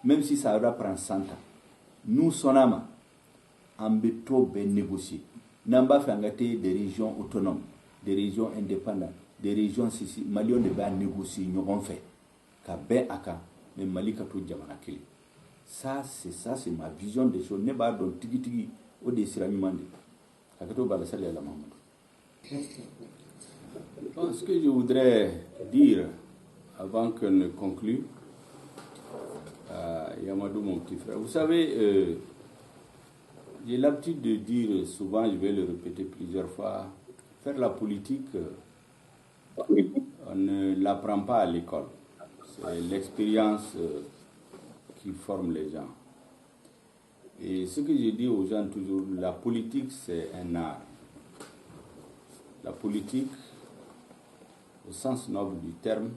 Même si ça va prendre 100 ans. Nous, sonama, ambe to ben négocier. Namba fangate des régions autonomes, des régions indépendantes, des régions sisi. Mali on devait négocier, nous on fait. Ka ben aka, mais Mali ka to jamana kele. Ça, c'est ma vision des choses. Ne ba don tigi tigi o de sirami mande. Kakato bala sali ala Mamadou. Ce que je voudrais dire avant qu'on ne conclue, Yamadou, mon petit frère, vous savez, j'ai l'habitude de dire souvent, je vais le répéter plusieurs fois, faire la politique, on ne l'apprend pas à l'école. C'est l'expérience qui forme les gens. Et ce que je dis aux gens toujours, la politique, c'est un art. La politique, au sens noble du terme,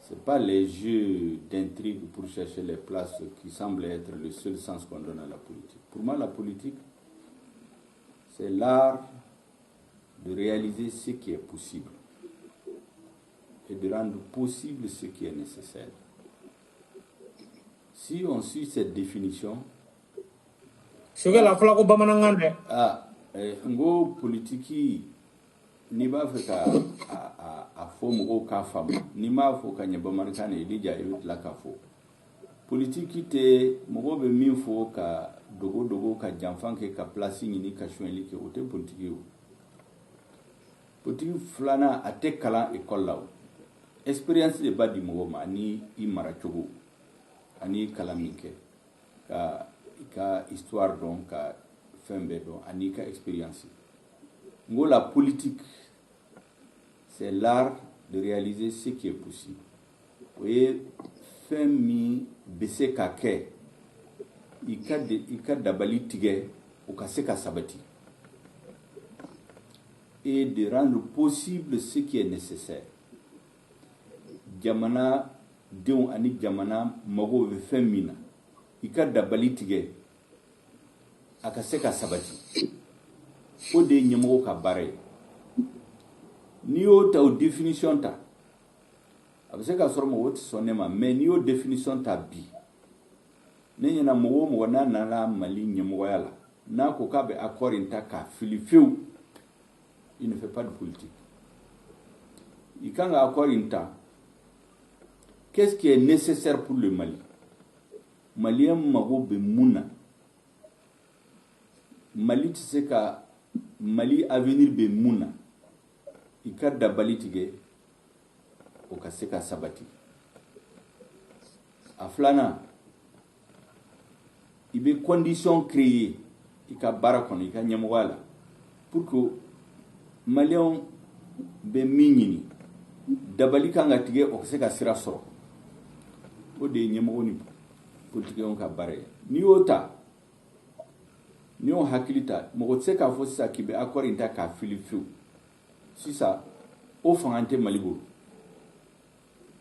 ce n'est pas les jeux d'intrigue pour chercher les places qui semblent être le seul sens qu'on donne à la politique. Pour moi, la politique, c'est l'art de réaliser ce qui est possible et de rendre possible ce qui est nécessaire. Si on suit cette définition, politique, ni b'a fɛ ka a fɔ mɔgɔw k'a faamu ni m'a fɔ ka ɲɛ bamanankan na i bɛ ja i bɛ tila k'a fɔ politiki tɛ mɔgɔw bɛ min fɔ ka dogo ka janfan kɛ ka place ɲini ka sonyɛli kɛ o tɛ politiki ye o politiki filanan a tɛ kalan école la o expérience de b'a di mɔgɔw ma ani i mara cogo ani kalan min kɛ ka i ka histoire dɔn ka fɛn bɛɛ dɔn ani i ka expérience ngo la politique c'est l'art de réaliser ce qui est possible. Vous voyez, fait mi bese ka ke, i ka dabali tige, ou ka se ka sabati. Et de rendre possible ce qui est nécessaire. Jamana, deon ani jamana, mago ve fait mina. I ka dabali tige, aka se ka sabati. O de nyemo ka bare. Ni o ta o définition ta abe se ka sɔrɔ mɔgɔ tɛ sɔn ne ma mais ni o définition ta bi ne ɲɛna mɔgɔ o mɔgɔ n'a nana Mali ɲɛmɔgɔya la n'a ko k'a bɛ accord in ta k'a fili fewu il ne fait pas de politique i kan ka accord in ta qu'est-ce qui est nécessaire pour le Mali Malien mago bɛ mun na Mali tɛ se ka Mali avenir bɛ mun na i ka dabali tigɛ o ka se ka sabati a filanan i bɛ condition créer i ka baara kɔnɔ i ka ɲɛmɔgɔya la pour que maliyɛnw bɛ min ɲini dabali kan ka tigɛ o ka se ka sira sɔrɔ o de ye ɲɛmɔgɔ ni politikɛnw ka baara ye n'i y'o ta n'i y'o hakili ta mɔgɔ tɛ se k'a fɔ sisan k'i bɛ accord in ta k'a fili fiyewu sisan o fanga tɛ Mali bolo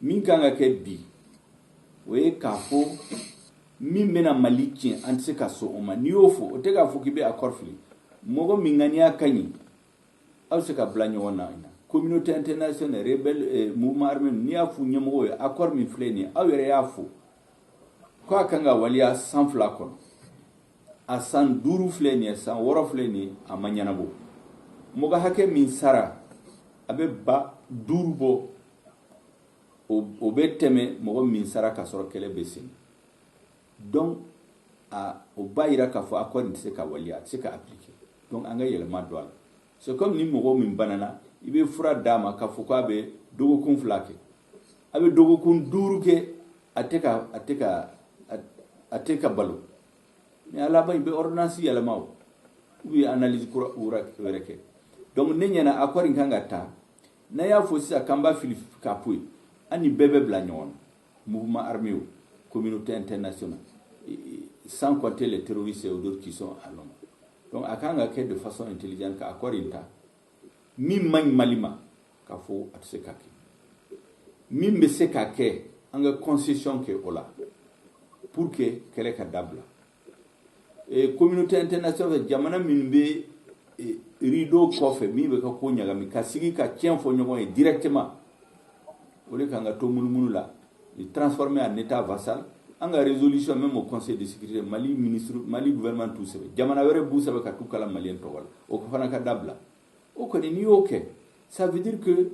min kan ka kɛ bi o ye k'a fɔ min bɛna Mali tiɲɛ an tɛ se ka sɔn o ma n'i y'o fɔ o tɛ k'a fɔ k'i bɛ accord fili mɔgɔ min ŋaniya ka ɲi aw bɛ se ka bila ɲɔgɔn na communauté internationale rebelle mouvement armé n'i y'a fɔ ɲɛmɔgɔw ye accord min filɛ nin ye aw yɛrɛ y'a fɔ Quoi kanga walia sans flacon. A san duru fleni, san woro fleni, a manyanabo. Moga hake min sara, abe ba duru bo, obe teme, mogo min sara kasoro kele besin. Donc, au ba ira ka fo accord ni se ka walia, se ka appliquer. Donc, anga yelema douala. C'est comme ni mogo min banana, ibe fura dama ka fo ko abe dogo kun flake. Abe dogo kun duru ke ateka balo. Mais à la base, il y a ordonnance y a la mao. Oui, analyse urake. Donc, n'y a pas accord ingangata. N'a ya fossi à Kamba Philippe Kapui. Ani bébé blagnon. Mouvement armé, communauté internationale. Sans compter les terroristes et d'autres qui sont à l'homme. Donc, à Kanga de façon intelligente, à accord inta. Mi man malima. Kafo at sekake. Mi me sekake. Anga concession ke ola. Pour que kele kadabla. Et communauté internationale jamana minbe rideau kofe mi be ko nyaga mi kasigi ka tien fo nyogo directement ole kanga to munumunu la il transformer en état vassal anga résolution même au conseil de sécurité Mali ministre Mali gouvernement tout ça jamana were bu sabe ka tukala malien to wala o ko fana ka dabla o ko ni OK ça veut dire que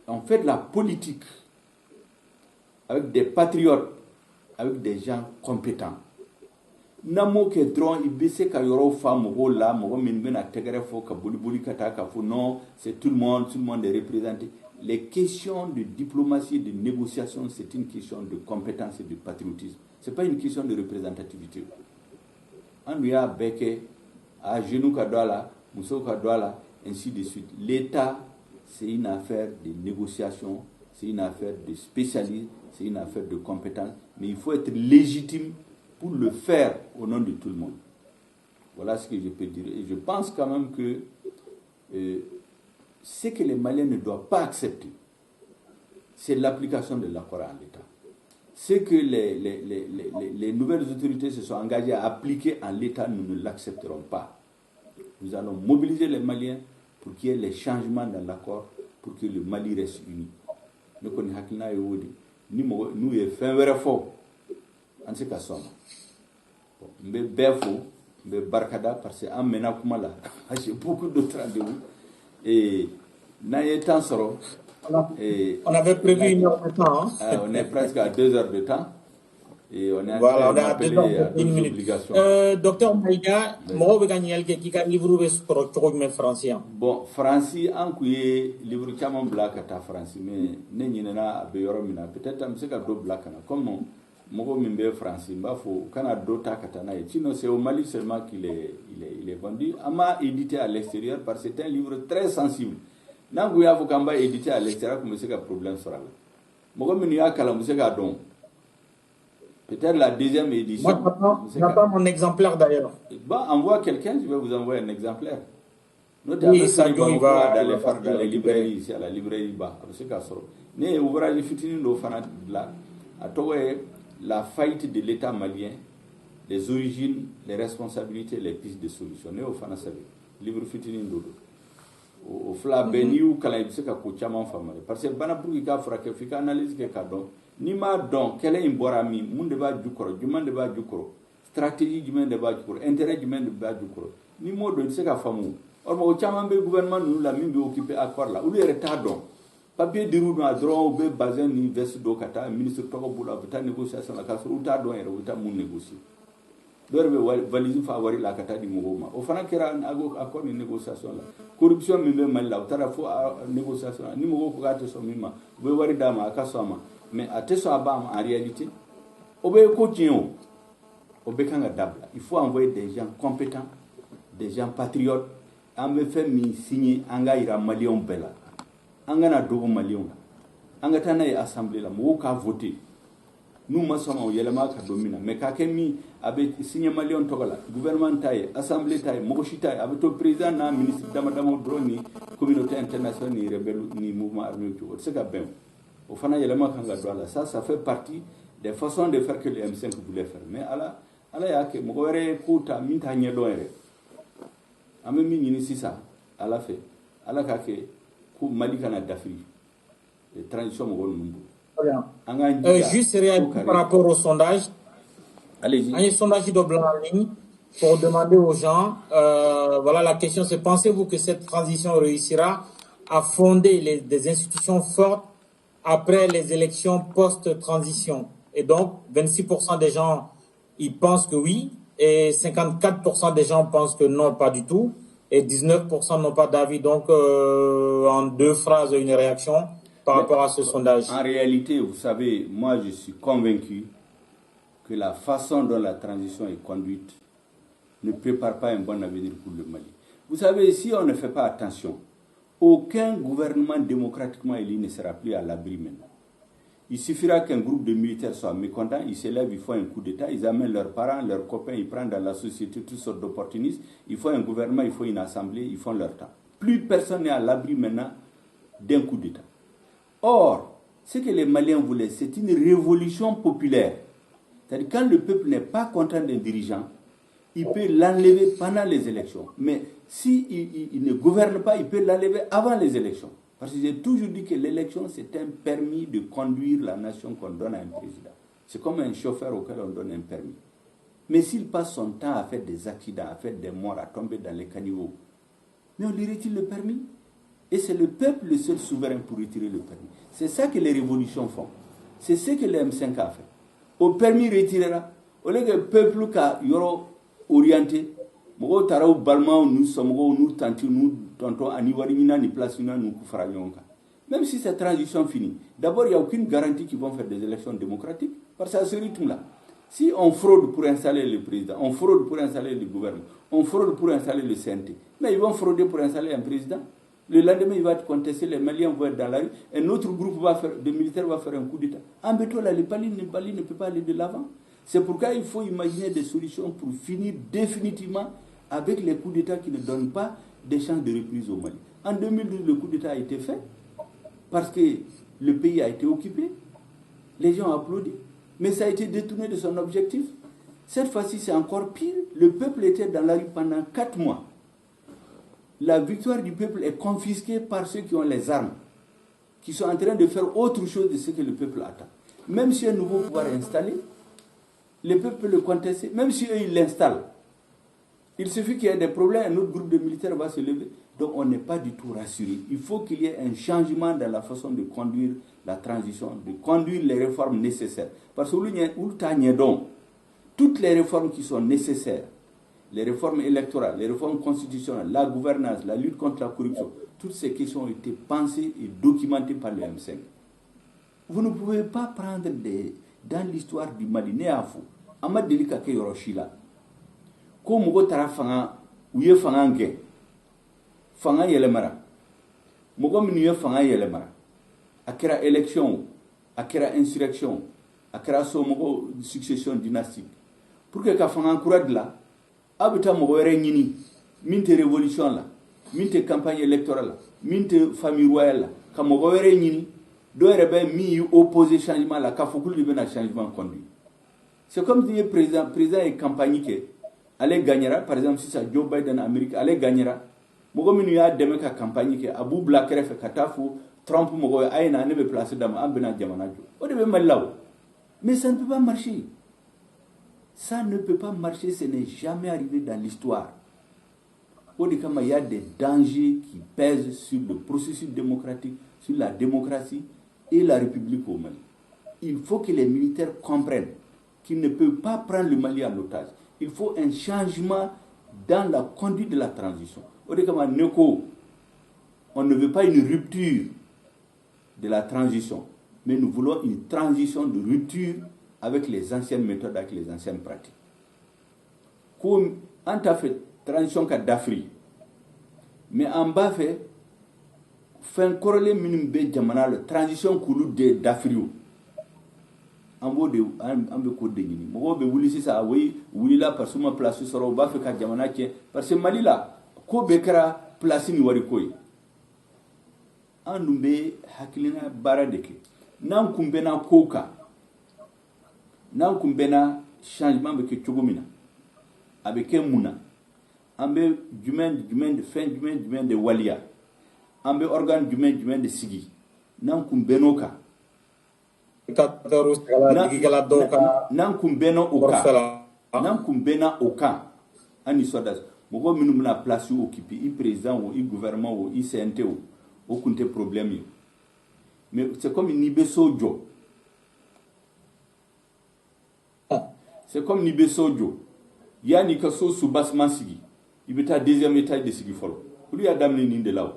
on fait de la politique avec des patriotes avec des gens compétents. Namo ke dron ibise ka yoro fa mogo la mogo min bena tegere fo ka boli kata ka fo non c'est tout le monde est représenté. Les questions de diplomatie et de négociation, c'est une question de compétence et de patriotisme. C'est pas une question de représentativité. On lui a beke à genou ka doala, muso ka doala, ainsi de suite. L'État, c'est une affaire de négociation, c'est une affaire de spécialistes, c'est une affaire de compétence, mais il faut être légitime pour le faire au nom de tout le monde. Voilà ce que je peux dire. Et je pense quand même que ce que les Maliens ne doivent pas accepter, c'est l'application de l'accord en l'État. Ce que les nouvelles autorités se sont engagées à appliquer en l'État, nous ne l'accepterons pas. Nous allons mobiliser les Maliens pour qu'il y ait les changements dans l'accord, pour que le Mali reste uni. Nous connaissons Hakina et Oudi. Nous sommes fait fort. En ce cas, je suis barkada parce que j'ai beaucoup d'autres rendez-vous. Et on avait prévu une heure de temps. Hein? On est presque à 2 heures de temps. Et on est voilà, on est à 2 heures et 1 minute. Docteur Maïga, moi, je vais vous un livre français. Bon, français, en livre qui est black à français, mais peut-être que c'est black. Comme Mogo Mimbe français, sinon c'est au Mali seulement qu'il est vendu. Ama édité à l'extérieur parce que c'est un livre très sensible. Nanguya Fukamba édité à l'extérieur comme c'est un problème sur la. Mogo Minya Kalamuseka don. Peut-être la deuxième édition. Moi, je n'ai pas mon exemplaire d'ailleurs. Bah, envoie quelqu'un, je vais vous envoyer un exemplaire. Oui, ça il va aller faire dans les librairies ici à la librairie bas. C'est qu'à sort. Mais ouvrage fitini do fana là. À toi la faillite de l'État malien, les origines, les responsabilités, les pistes de solution. Né au fana sabe. Livre fitini dodo. Au fla beni ou kala ibse ka ko chama famale. Parce que bana pour ka fera que fika analyse ke kadon. Ni ma don quel est imborami mun de ba jukoro, juman de ba jukoro. Stratégie juman de ba jukoro, intérêt juman de ba jukoro. Ni mo do se ka famu. Or mo chama be gouvernement nous la min be occuper accord là. Ou le retardon. Papier de roue à droit ou bazin ni veste do kata ministre togo bula bata négociation la kaso ou ta don era ou ta mun négocier. Dorbe valise favori la kata di mouvement. Au fana kera accord ni négociation là. Corruption mi be mal la tara fo négociation ni mo ko gata so mima. Be wari dama akasoma. Mais à tes en réalité, il faut envoyer des gens compétents, des gens patriotes. On me fait signer un Malien bella. On a deux Maliens. On a une assemblée là, on a voté. Nous sommes au Yelama Kadomina. Mais quand on a signé Malien Togola, gouvernement taille, assemblée taille, Mokoshi taille, avec le président, le ministre Damadamo Droni, communauté internationale, ni rebelle, ni mouvement armé. C'est bien. Au final, ça fait partie des façons de faire que les M5 voulaient faire. Mais à la que Mogore Kouta Minta Nyedore. A même mis ça, à la fait. À la kake, Kou Malikana d'Afrique. Les transitions Mogol Numbu. Juste réagir par rapport au sondage. Allez-y. Un sondage de blanc en ligne pour demander aux gens, voilà la question c'est, pensez-vous que cette transition réussira à fonder des institutions fortes après les élections post-transition? Et donc, 26% des gens, ils pensent que oui, et 54% des gens pensent que non, pas du tout, et 19% n'ont pas d'avis. Donc, en deux phrases, une réaction par rapport à ce sondage. En réalité, vous savez, moi je suis convaincu que la façon dont la transition est conduite ne prépare pas un bon avenir pour le Mali. Vous savez, si on ne fait pas attention, aucun gouvernement démocratiquement élu ne sera plus à l'abri maintenant. Il suffira qu'un groupe de militaires soit mécontent, ils s'élèvent, ils font un coup d'État, ils amènent leurs parents, leurs copains, ils prennent dans la société toutes sortes d'opportunistes, il faut un gouvernement, il faut une assemblée, ils font leur temps. Plus personne n'est à l'abri maintenant d'un coup d'État. Or, ce que les Maliens voulaient, c'est une révolution populaire. C'est-à-dire quand le peuple n'est pas content d'un dirigeant, il peut l'enlever pendant les élections. Mais s'il ne gouverne pas, il peut l'enlever avant les élections. Parce que j'ai toujours dit que l'élection, c'est un permis de conduire la nation qu'on donne à un président. C'est comme un chauffeur auquel on donne un permis. Mais s'il passe son temps à faire des accidents, à faire des morts, à tomber dans les caniveaux, mais on lui retire le permis. Et c'est le peuple le seul souverain pour retirer le permis. C'est ça que les révolutions font. C'est ce que le M5 a fait. Au permis retirera, au lieu que le peuple qui est orienté, nous tarau balma nous sommes nous tentons nous tantôt à Niwarina ni place nous koufaragnonka. Même si cette transition finit, d'abord il n'y a aucune garantie qu'ils vont faire des élections démocratiques parce que à ce rythme-là, si on fraude pour installer le président, on fraude pour installer le gouvernement, on fraude pour installer le CNT, mais ils vont frauder pour installer un président. Le lendemain, il va être contesté, les Maliens vont être dans la rue, un autre groupe de militaires va faire un coup d'État. En béton, là, le Mali ne peut pas aller de l'avant. C'est pourquoi il faut imaginer des solutions pour finir définitivement avec les coups d'État qui ne donnent pas des chances de reprise au Mali. En 2012, le coup d'État a été fait parce que le pays a été occupé. Les gens ont applaudi, mais ça a été détourné de son objectif. Cette fois-ci, c'est encore pire. Le peuple était dans la rue pendant 4 mois. La victoire du peuple est confisquée par ceux qui ont les armes, qui sont en train de faire autre chose de ce que le peuple attend. Même si un nouveau pouvoir est installé, le peuple peut le contester, même si eux, ils l'installent. Il suffit qu'il y ait des problèmes, un autre groupe de militaires va se lever. Donc on n'est pas du tout rassuré. Il faut qu'il y ait un changement dans la façon de conduire la transition, de conduire les réformes nécessaires. Parce que toutes les réformes qui sont nécessaires, les réformes électorales, les réformes constitutionnelles, la gouvernance, la lutte contre la corruption, toutes ces questions ont été pensées et documentées par le M5. Vous ne pouvez pas prendre dans l'histoire du Mali, Néafou, Amad Delika ke Yoroshila, ko mugo tara fanga, uye fanga nge, fanga yelemara, mugo minuye fanga yelemara, akira élection, akira insurrection, akira so mugo succession dynastique. Pour que ka fanga courade là, abita mo wéré ñini minte révolution la minte campagne électorale la minte famille royale la ka mo wéré ñini do rebe mi opposé changement la ka fokul de ben changement conduit. C'est comme dire président et campagne que allez gagnera par exemple si ça Joe Biden Amérique allez gagnera mo go minu ya deme ka campagne que Abou Blakere fe katafu Trump mo go ayna ne be placer dama ambena jamana jo o de be malaw. Mais ça ne peut pas marcher. Ça ne peut pas marcher, ce n'est jamais arrivé dans l'histoire. Il y a des dangers qui pèsent sur le processus démocratique, sur la démocratie et la République au Mali. Il faut que les militaires comprennent qu'ils ne peuvent pas prendre le Mali en otage. Il faut un changement dans la conduite de la transition. On ne veut pas une rupture de la transition, mais nous voulons une transition de rupture avec les anciennes méthodes, avec les anciennes pratiques. Comme on a fait transition d'Afrique, mais en bas fait un corrélé minimum de jamana la transition coulou d'Afrique. En bas de code de Guinée. Moi be wuli ça oui wuli là parce que ma place sera au bas fait ka jamana qui parce que Mali là ko bekara place ni wari koy. Andumbe hakilina baradeke. Nan kumbena koka. Nan kumbena changement be ke chogomina avec muna ambe jumen de fin jumen de walia ambe organe jumen de sigi nan kumbenoka Nan kumbena oka. Nan kumbena oka. Ani sodas. Mogo minnu bɛna place occupé i président ou i gouvernement ou i CNT o kun tɛ problème ye. Mais c'est comme n'i bɛ so jɔ. C'est comme n'i bɛ so jɔ. Yani ka so soubassement sigi. I bɛ taa deuxième étage de sigi fɔlɔ. Olu y'a daminɛ nin de la o.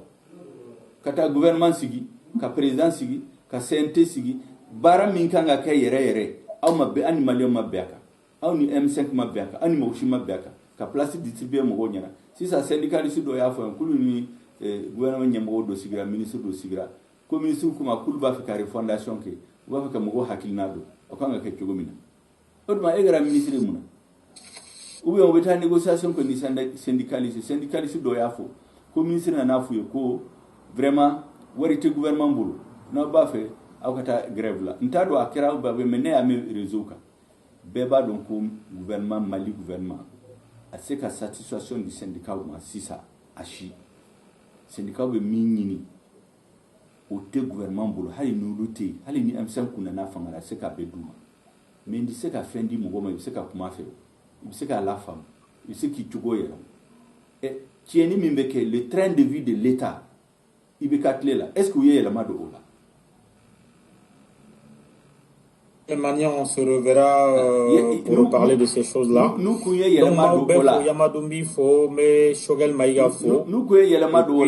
Ka taa gouvernement sigi, ka président sigi, ka CNT sigi. Baara min kan ka kɛ yɛrɛ yɛrɛ. Aw ma bɛn, ani maliyɛnw ma bɛn a kan. Aw ni M5 ma bɛn a kan. Aw ni mɔgɔ si ma bɛn a kan. Ka place distribuer mɔgɔw ɲɛna. Sisan syndicaliste dɔ y'a fɔ yan k'olu ni gouvernement ɲɛmɔgɔ dɔ sigira, ministre dɔ sigira. Ko ministre kuma k'olu b'a fɛ ka refondation kɛ. U b'a fɛ ka mɔgɔw hakilina don. O kan ka kɛ cogo min na. O tuma e kɛra ministre ye mun na? Ou bien on bɛ taa négociation kɛ ni syndicaliste. Syndicaliste dɔ y'a fɔ ko ministre nana f'u ye ko vraiment wari tɛ gouvernement bolo. N'aw b'a fɛ aw ka taa grève la. N t'a dɔn a kɛra aw b'a fɛ mais ne y'a mɛn réseau kan. Bɛɛ b'a dɔn ko gouvernement Mali gouvernement a se ka satisfaction du syndicat ma sisan a si. Syndicat bɛ min ɲini o tɛ gouvernement bolo hali n'olu tɛ yen hali ni M5 kun nana fanga la a se ka bɛɛ d'u ma. Mais i bɛ se ka fɛn di mɔgɔ ma i bɛ se ka kuma fɛ i bɛ se k'a lafaamu i bɛ se k'i cogo yɛlɛma. Tiɲɛni min bɛ kɛ le train de vie de l'État i bɛ ka tile la est-ce que u ye yɛlɛma don o la? De manière, on se reverra pour parler de ces choses-là. Nous Yamadoumbi fo, mais Shogel Maïga fo. Nous rendez-vous